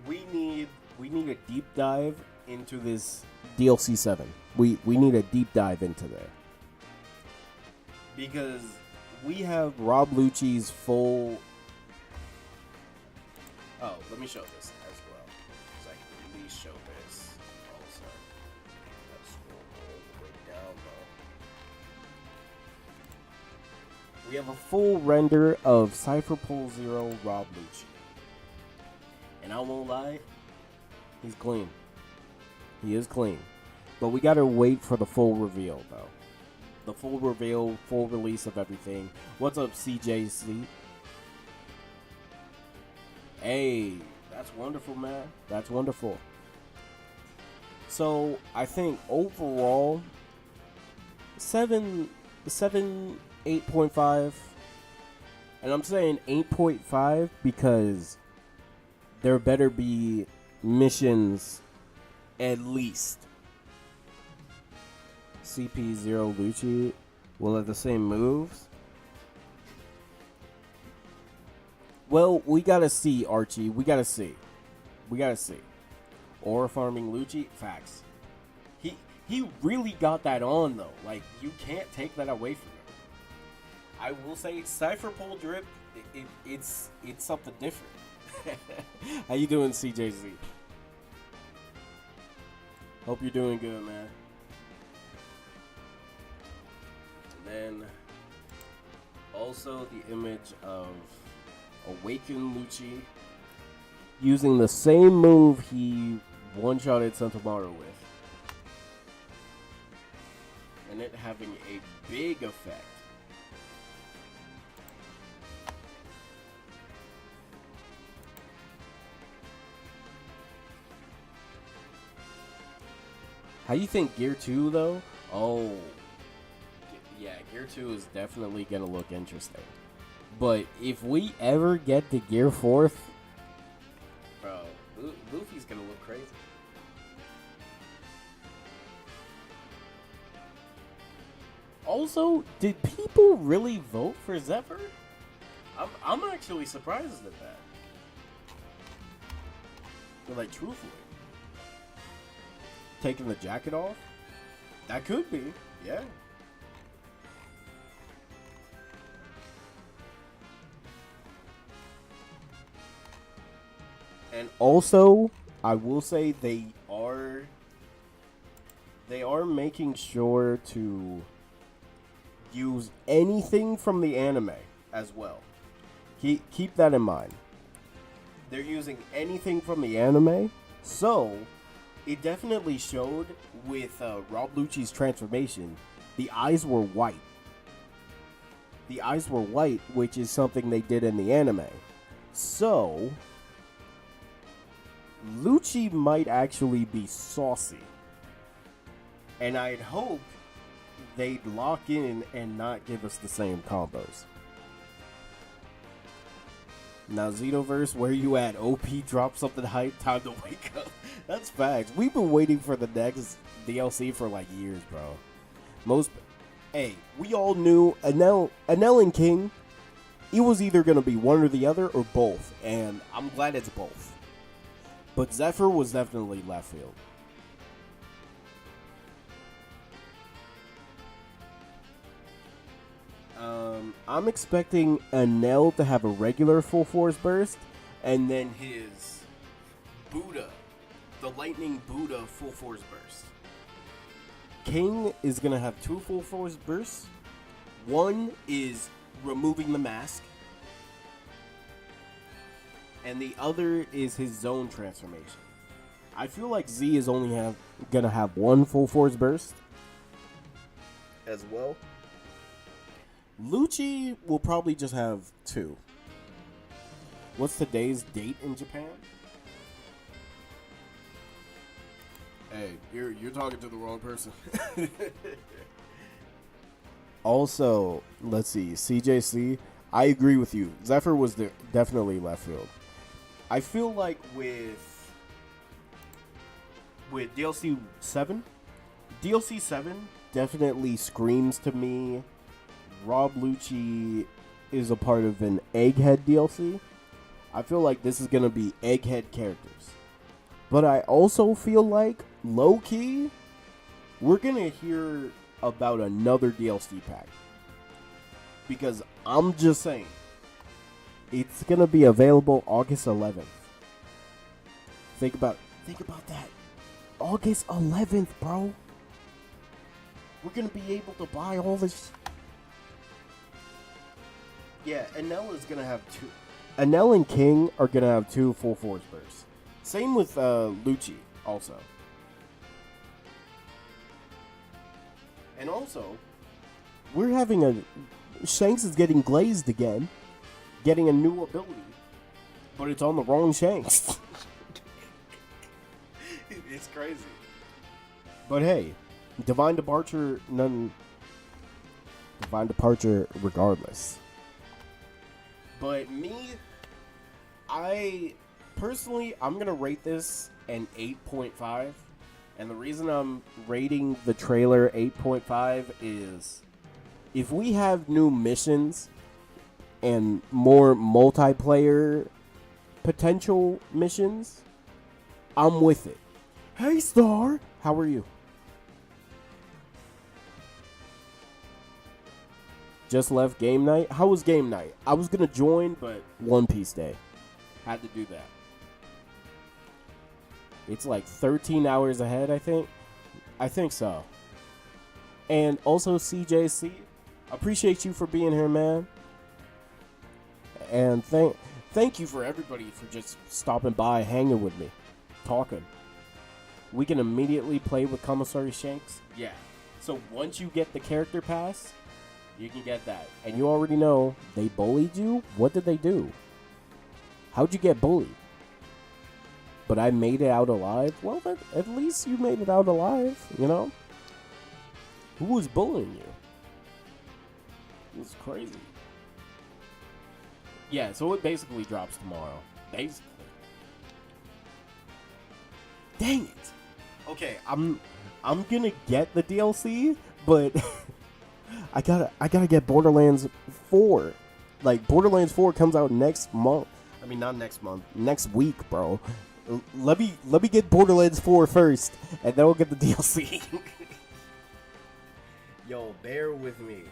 We need a deep dive into this DLC 7. We need a deep dive into there. Because we have Rob Lucci's full... Oh, let me show this as well. So I can at least show this also. Let's scroll all the way down though. We have a full render of Cypher Pole Zero Rob Lucci. And I won't lie, he's clean. He is clean. But we gotta wait for the full reveal though. The full reveal, full release of everything. What's up, CJC? Hey, that's wonderful, man. That's wonderful. So, I think overall, 8.5. And I'm saying 8.5 because there better be missions at least. CP0 Lucci will have the same moves. Well, we gotta see, Archie. We gotta see. Aura farming Lucci, facts. He really got that on though. Like, you can't take that away from him. I will say, Cypher Pole Drip, it's something different. How you doing, CJZ? Hope you're doing good, man. And then also the image of Awakened Lucci using the same move he one-shotted Sentomaru with. And it having a big effect. How you think Gear 2 though? Oh, yeah, Gear 2 is definitely gonna look interesting. But if we ever get to Gear 4th, bro, Luffy's gonna look crazy. Also, did people really vote for Zephyr? I'm actually surprised at that. But like, truthfully. Taking the jacket off? That could be, yeah. And also, I will say they are making sure to use anything from the anime as well. Keep that in mind. They're using anything from the anime, so it definitely showed with Rob Lucci's transformation. The eyes were white. The eyes were white, which is something they did in the anime. So Lucci might actually be saucy. And I'd hope they'd lock in and not give us the same combos. Now, Xenoverse, where you at? OP drop something hype, time to wake up. That's facts. We've been waiting for the next DLC for like years, bro. Hey, we all knew Anel and King, it was either going to be one or the other or both. And I'm glad it's both. But Zephyr was definitely left field. I'm expecting Enel to have a regular full force burst, and then his Buddha, the Lightning Buddha full force burst. King is gonna have 2 full force bursts. One is removing the mask, and the other is his zone transformation. I feel like Z is only gonna have 1 full force burst as well. Lucci will probably just have 2. What's today's date in Japan? Hey, you're talking to the wrong person. Also, let's see, CJC. I agree with you. Zephyr was definitely left field. I feel like with DLC 7, DLC 7 definitely screams to me Rob Lucci is a part of an Egghead DLC. I feel like this is going to be Egghead characters. But I also feel like, low-key, we're going to hear about another DLC pack. Because I'm just saying, it's going to be available August 11th. Think about that. August 11th, bro. We're going to be able to buy all this. Yeah, Enel is going to have 2. Enel and King are going to have 2 full force bursts. Same with Lucci also. And also, we're having Shanks is getting glazed again. Getting a new ability. But it's on the wrong Shanks. It's crazy. But hey, Divine Departure regardless. But me, I'm gonna rate this an 8.5. And the reason I'm rating the trailer 8.5 is if we have new missions and more multiplayer potential missions, I'm with it. Hey, Star, how are you? Just left game night. How was game night? I was gonna join, but One Piece Day. Had to do that. It's like 13 hours ahead, I think. I think so. And also CJC, appreciate you for being here, man. And thank you for everybody for just stopping by, hanging with me, talking. We can immediately play with Commissary Shanks. Yeah. So once you get the character pass, you can get that. And you already know, they bullied you? What did they do? How'd you get bullied? But I made it out alive? Well, at least you made it out alive, you know? Who was bullying you? It was crazy. Yeah, so it basically drops tomorrow. Basically. Dang it. Okay, I'm gonna get the DLC, but I gotta get Borderlands 4. Like, Borderlands 4 comes out next month. I mean, not next month. Next week, bro. Let me get Borderlands 4 first, and then I'll get the DLC. Yo, bear with me.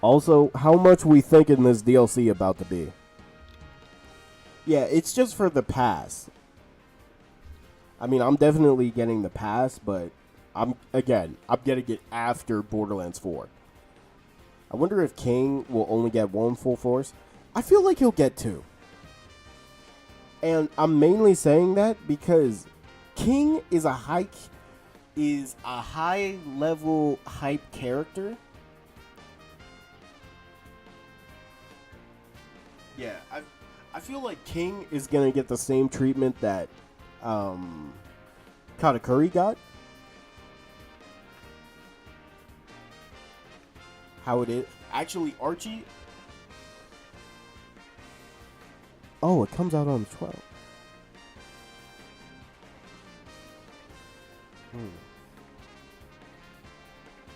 Also, how much we thinking this DLC about to be? Yeah, it's just for the pass. I mean, I'm definitely getting the pass, but I'm getting it after Borderlands 4. I wonder if King will only get 1 full force. I feel like he'll get 2. And I'm mainly saying that because King is a high level hype character. Yeah, I feel like King is gonna get the same treatment that Katakuri got. How it is. Actually, Archie. Oh, it comes out on the 12th.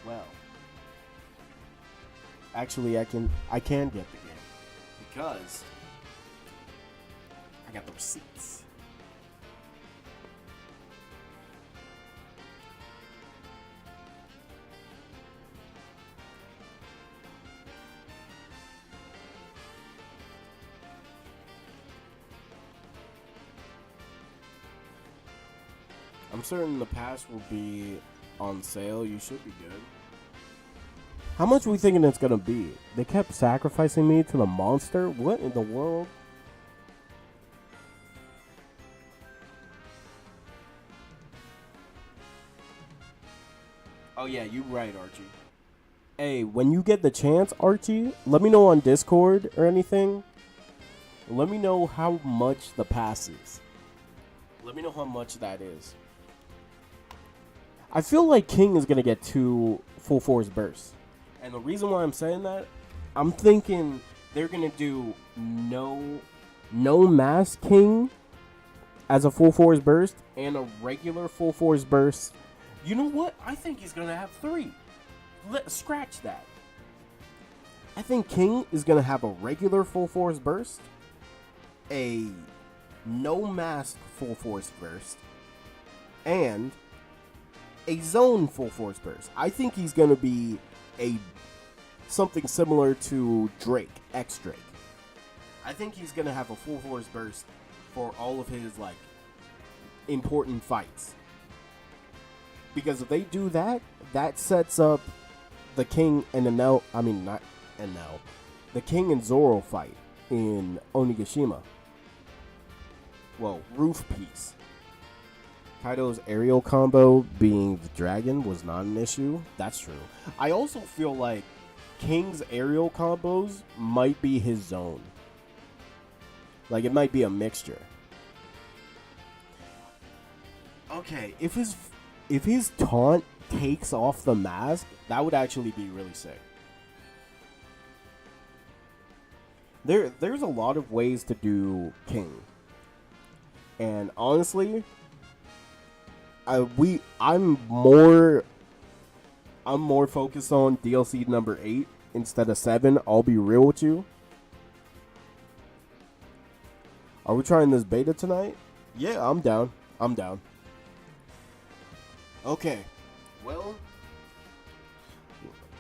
Well. Actually, I can get the game. Because I got the receipts. I'm certain the pass will be on sale. You should be good. How much are we thinking it's gonna be? They kept sacrificing me to the monster? What in the world? Oh yeah, you right, Archie. Hey, when you get the chance, Archie, let me know on Discord or anything. Let me know how much the pass is. Let me know how much that is. I feel like King is gonna get 2 full force bursts. And the reason why I'm saying that, I'm thinking they're gonna do no mask King as a full force burst and a regular full force burst. You know what? I think he's gonna have 3. Let's scratch that. I think King is gonna have a regular full force burst, a no mask full force burst, and a zone full force burst. I think he's gonna be something similar to Drake, X Drake. I think he's gonna have a full force burst for all of his like important fights. Because if they do that, that sets up the King and the King and Zoro fight in Onigashima. Well, Roof Piece. Kaido's aerial combo being the dragon was not an issue. That's true. I also feel like King's aerial combos might be his zone. Like, it might be a mixture. Okay, if his taunt takes off the mask, that would actually be really sick. There's a lot of ways to do King. And honestly, I'm more focused on DLC number 8 instead of 7. I'll be real with you. Are we trying this beta tonight? Yeah, I'm down. Okay. Well.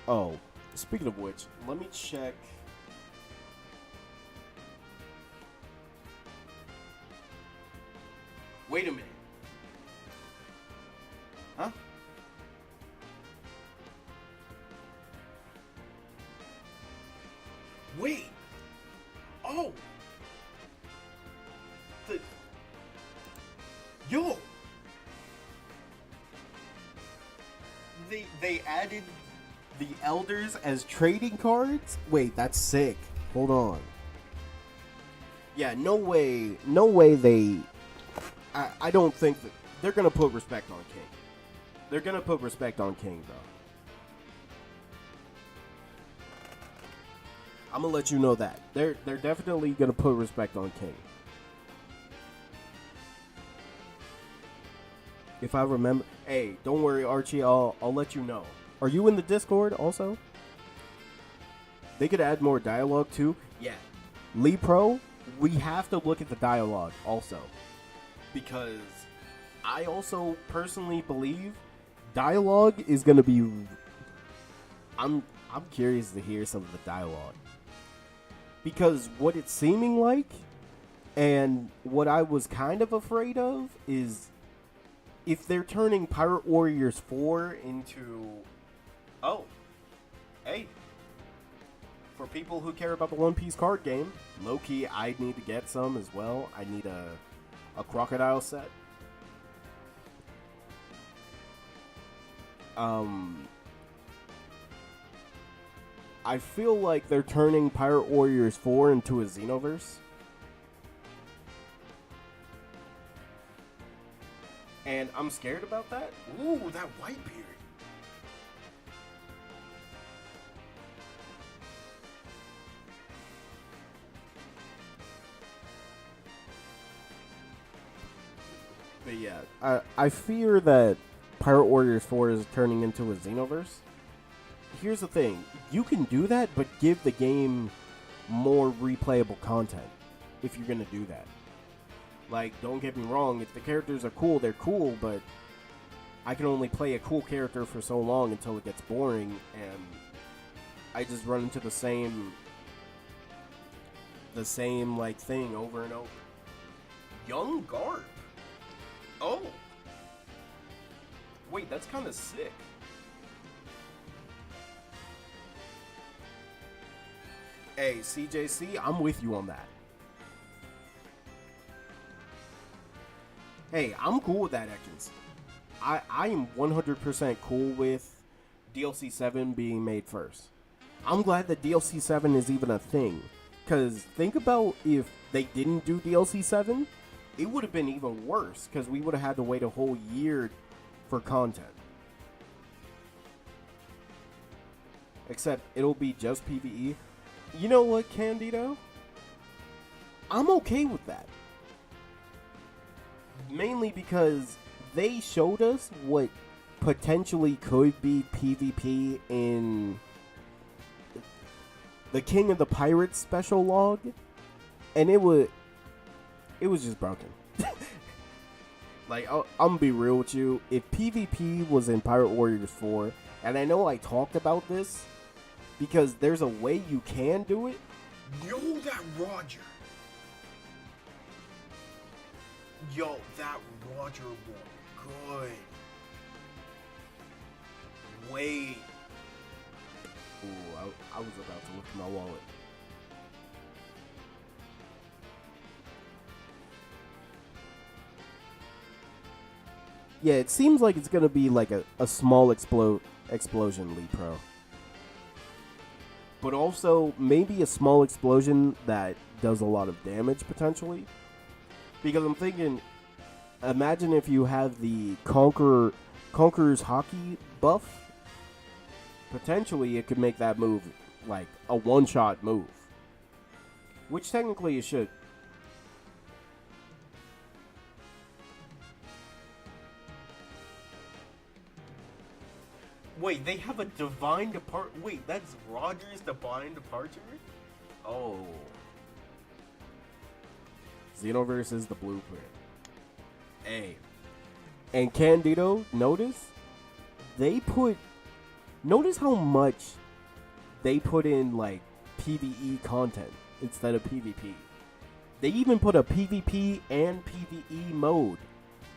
Oh, speaking of which, let me check. Wait a minute. Huh? Wait. Oh. Yo. They added the elders as trading cards? Wait, that's sick. Hold on. Yeah, no way they... I don't think that... They're going to put respect on King. They're going to put respect on King, though. I'm going to let you know that. They're definitely going to put respect on King. If I remember... Hey, don't worry, Archie. I'll let you know. Are you in the Discord also? They could add more dialogue, too. Yeah. Lee Pro, we have to look at the dialogue also. Because I also personally believe dialogue is going to be... I'm curious to hear some of the dialogue. Because what it's seeming like, and what I was kind of afraid of, is if they're turning Pirate Warriors 4 into... Oh. Hey. For people who care about the One Piece card game, low-key, I need to get some as well. I need a crocodile set. I feel like they're turning Pirate Warriors 4 into a Xenoverse. And I'm scared about that. Ooh, that Whitebeard. But yeah, I fear that Pirate Warriors 4 is turning into a Xenoverse. Here's the thing. You can do that, but give the game more replayable content if you're going to do that. Like, don't get me wrong, if the characters are cool, they're cool, but I can only play a cool character for so long until it gets boring, and I just run into the same like thing over and over. Young Garp. Oh. Wait, that's kind of sick. Hey, CJC, I'm with you on that. Hey, I'm cool with that, Ekins. I am 100% cool with DLC 7 being made first. I'm glad that DLC 7 is even a thing. Because think about if they didn't do DLC 7, it would have been even worse. Because we would have had to wait a whole year for content. Except it'll be just PvE. You know what, Candido? I'm okay with that. Mainly because they showed us what potentially could be PvP in the King of the Pirates special log, and it was just broken. Like, I'm gonna be real with you. If PvP was in Pirate Warriors 4, and I know I talked about this, because there's a way you can do it. Yo, that Roger. Yo, that Roger was good. Wait. Ooh, I was about to look in my wallet. Yeah, it seems like it's gonna be like a small explosion, Lee Pro. But also maybe a small explosion that does a lot of damage potentially. Because I'm thinking, imagine if you have the Conqueror's Hockey buff. Potentially it could make that move like a one-shot move. Which technically it should. Wait, they have a divine depart. Wait, that's Roger's divine departure? Oh. Xenoverse is the blueprint. Hey. And Candido, notice how much they put in like PvE content instead of PvP. They even put a PvP and PvE mode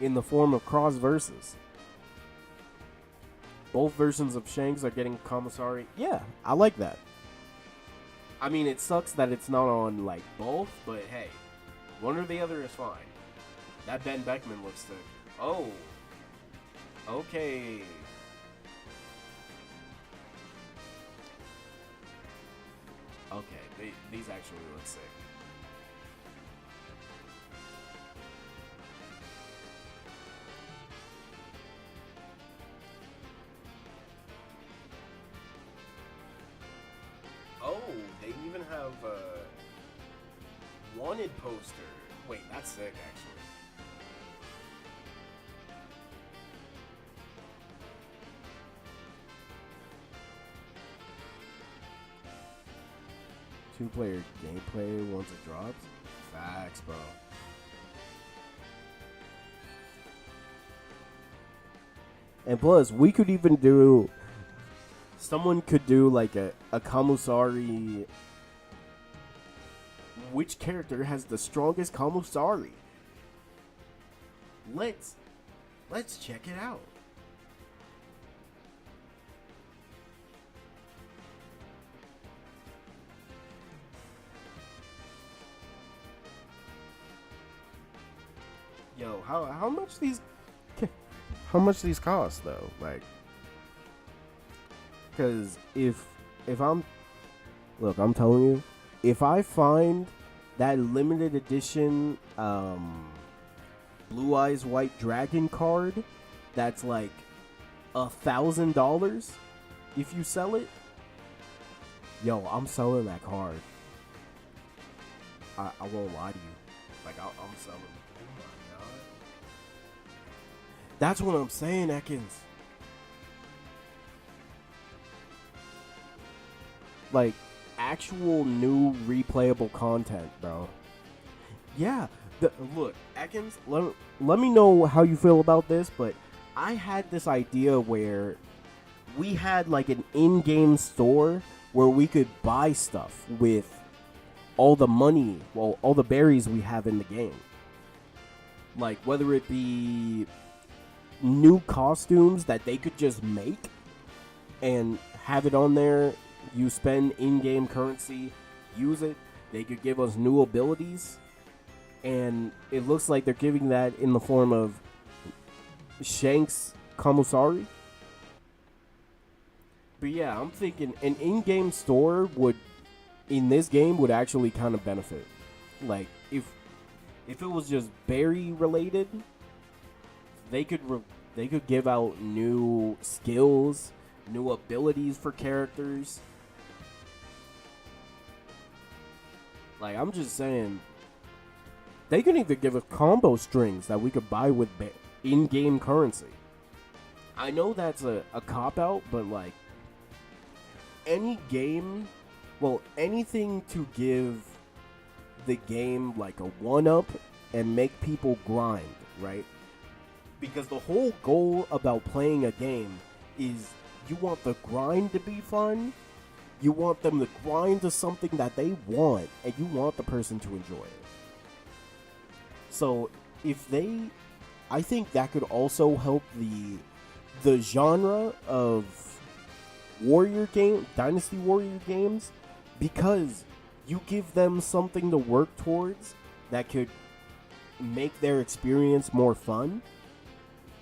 in the form of cross versus. Both versions of Shanks are getting commissary. Yeah, I like that. I mean, it sucks that it's not on like both, but hey, one or the other is fine. That Ben Beckman looks sick. Oh. Okay. Okay, these actually look sick. Oh, they even have a wanted poster. Wait, that's sick, actually. Two-player gameplay once it drops. Facts, bro. And plus, we could even do... Someone could do like a Kamusari. Which character has the strongest Kamusari? Let's check it out. Yo, how much these cost though? Like, because if I'm telling you, if I find that limited edition Blue Eyes White Dragon card that's like $1,000, if you sell it, yo, I'm selling that card. I won't lie to you. Like, I'm selling it. Oh my god. That's what I'm saying, Ekins. Like, actual new replayable content, bro. Yeah. Look, Ekins, let me know how you feel about this, but I had this idea where we had like an in-game store where we could buy stuff with all the money, well, all the berries we have in the game. Like, whether it be new costumes that they could just make and have it on there. You spend in-game currency, use it. They could give us new abilities, and it looks like they're giving that in the form of Shanks Kamusari. But yeah, I'm thinking an in-game store in this game would actually kind of benefit. Like, if it was just berry related, they could give out new skills, new abilities for characters. Like, I'm just saying, they could even give us combo strings that we could buy with in-game currency. I know that's a cop-out, but like, any game, well, anything to give the game like a one-up and make people grind, right? Because the whole goal about playing a game is you want the grind to be fun, you want them to grind to something that they want, and you want the person to enjoy it. So I think that could also help the genre of Dynasty Warrior games, because you give them something to work towards that could make their experience more fun.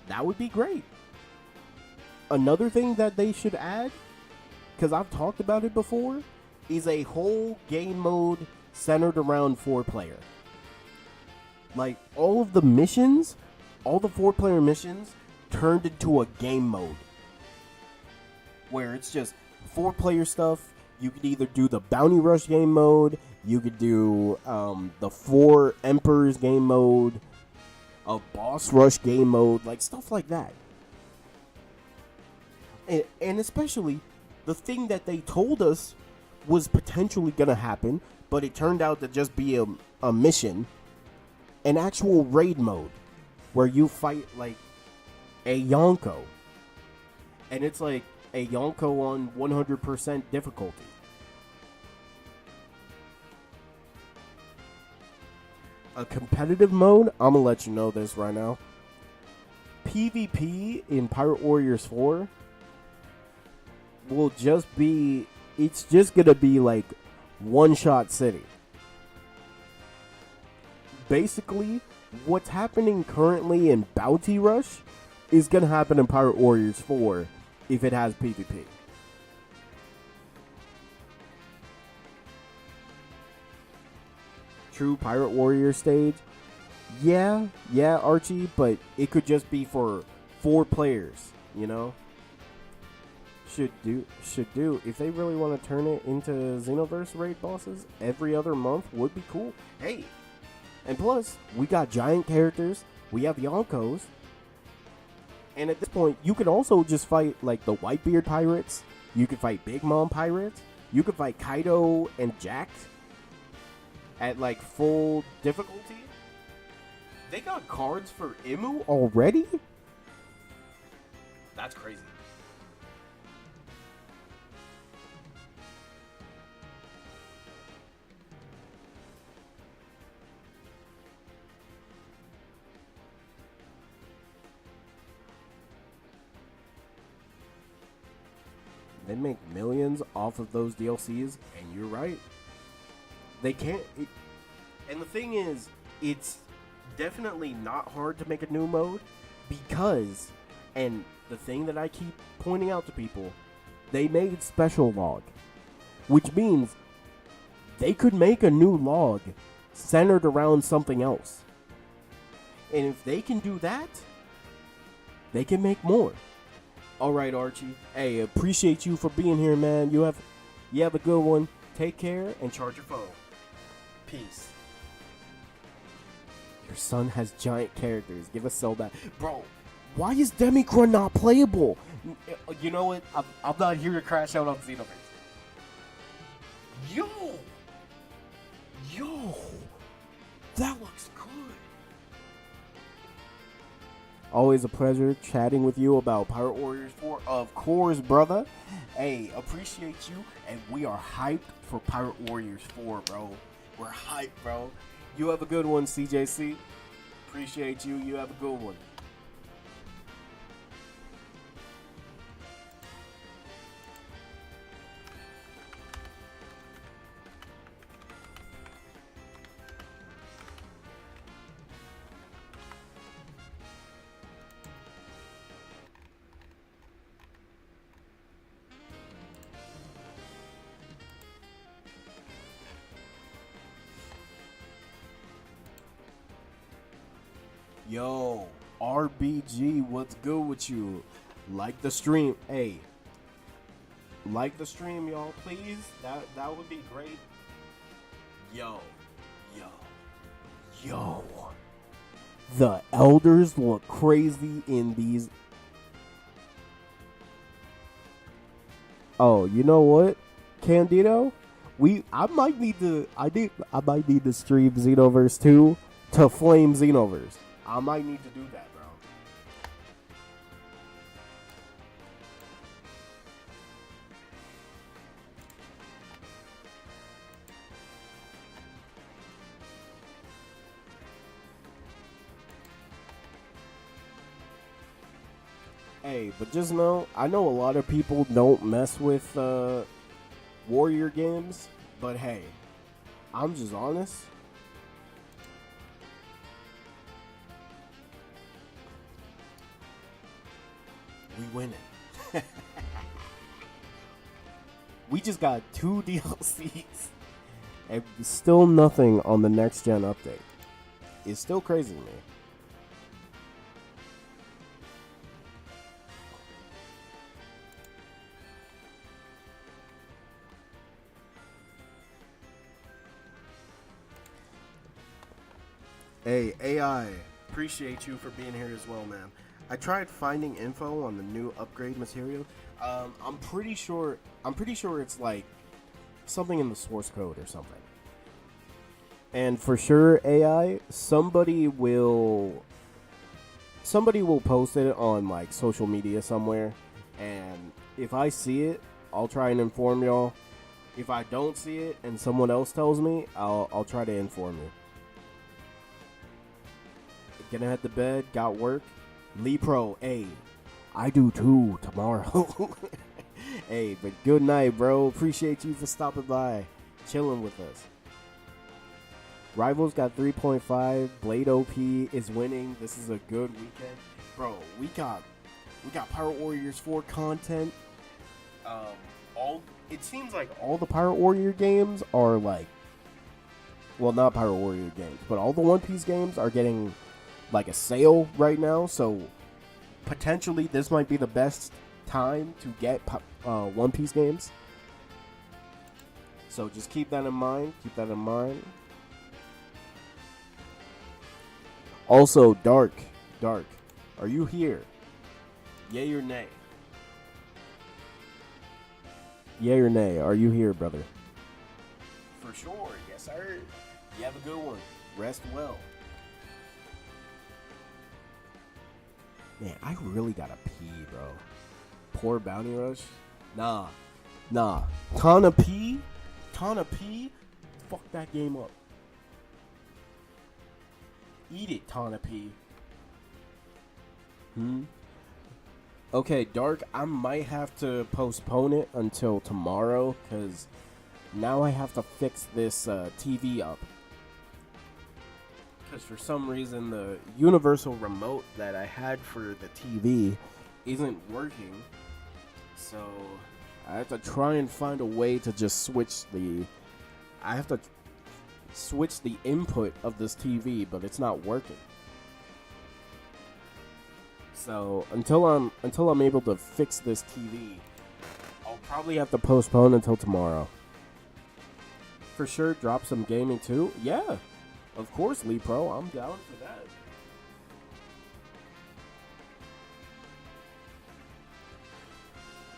That would be great. Another thing that they should add, because I've talked about it before, is a whole game mode centered around 4-player. Like, all of the missions, all the 4-player missions turned into a game mode where it's just 4-player stuff. You could either do the Bounty Rush game mode, you could do the 4 Emperors game mode, a Boss Rush game mode, like stuff like that. And especially, the thing that they told us was potentially going to happen, but it turned out to just be a mission, an actual raid mode, where you fight like a Yonko. And it's like a Yonko on 100% difficulty. A competitive mode, I'm gonna let you know this right now. PvP in Pirate Warriors 4 will just be, it's just gonna be like one-shot city. Basically, what's happening currently in Bounty Rush is gonna happen in Pirate Warriors 4 if it has PvP. True Pirate Warrior stage, yeah, Archie, but it could just be for 4 players, you know? Should do. If they really want to turn it into Xenoverse raid bosses every other month, would be cool. Hey, and plus, we got giant characters, we have Yonkos, and at this point, you can also just fight like the Whitebeard pirates, you can fight Big Mom pirates, you can fight Kaido and Jax at like full difficulty. They got cards for Imu already? That's crazy. They make millions off of those DLCs, and you're right. They can't. And the thing is, it's definitely not hard to make a new mode because, and the thing that I keep pointing out to people, they made special log, which means they could make a new log centered around something else. And if they can do that, they can make more. All right, Archie. Hey, appreciate you for being here, man. You have a good one. Take care and charge your phone. Peace. Your son has giant characters. Give us so bad. Bro, why is Demigron not playable? You know what? I'm not here to crash out on Xenoverse. Yo! That looks good. Always a pleasure chatting with you about Pirate Warriors 4. Of course, brother. Hey, appreciate you. And we are hyped for Pirate Warriors 4, bro. We're hyped, bro. You have a good one, CJC. Appreciate you. You have a good one. Yo, RBG, what's good with you? Like the stream. Hey, like the stream, y'all, please. That would be great. Yo. The elders look crazy in these. Oh, you know what, Candido? I might need to stream Xenoverse 2 to flame Xenoverse. I might need to do that, bro. Hey, but just know, I know a lot of people don't mess with warrior games, but hey, I'm just honest. We winning. We just got 2 DLCs and still nothing on the next gen update. It's still crazy to me. Hey, AI, appreciate you for being here as well, man. I tried finding info on the new upgrade material. I'm pretty sure it's like something in the source code or something. And for sure, AI, somebody will post it on like social media somewhere, and if I see it, I'll try and inform y'all. If I don't see it and someone else tells me, I'll try to inform you. Gonna head to bed, got work. Lee Pro, hey, I do too tomorrow. Hey, but good night, bro. Appreciate you for stopping by, chilling with us. Rivals got 3.5. Blade OP is winning. This is a good weekend, bro. We got Pirate Warriors 4 content. It seems like all the Pirate Warrior games are like, well, not Pirate Warrior games, but all the One Piece games are getting like a sale right now, so potentially this might be the best time to get One Piece games. So just keep that in mind. Also, Dark, are you here? Yay or nay? Yay or nay? Are you here, brother? For sure, yes sir. You have a good one. Rest well. Man, I really gotta pee, bro. Poor Bounty Rush? Nah. Tana P? Fuck that game up. Eat it, Tana P. Okay, Dark, I might have to postpone it until tomorrow, because now I have to fix this TV up. Because for some reason the universal remote that I had for the TV isn't working, so I have to try and find a way to just switch the input of this TV, but it's not working. So until I'm able to fix this TV, I'll probably have to postpone until tomorrow. For sure, drop some gaming too. Yeah. Of course, Lee Pro, I'm down for that.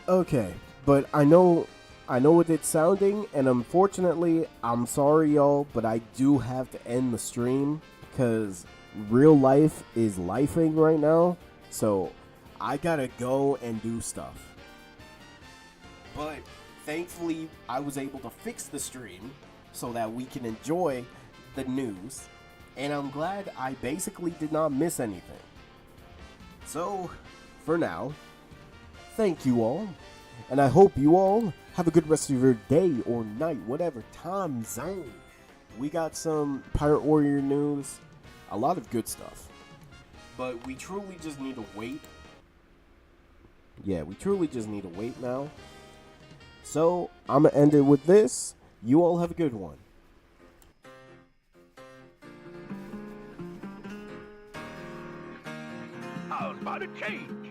Okay, but I know what it's sounding, and unfortunately, I'm sorry, y'all, but I do have to end the stream because real life is lifing right now, so I gotta go and do stuff. But thankfully, I was able to fix the stream so that we can enjoy the news, and I'm glad I basically did not miss anything. So, for now, thank you all, and I hope you all have a good rest of your day or night, whatever time zone. We got some Pirate Warrior news, a lot of good stuff, but we truly just need to wait. Yeah, we truly just need to wait now. So, I'm gonna end it with this. You all have a good one. bound by the change.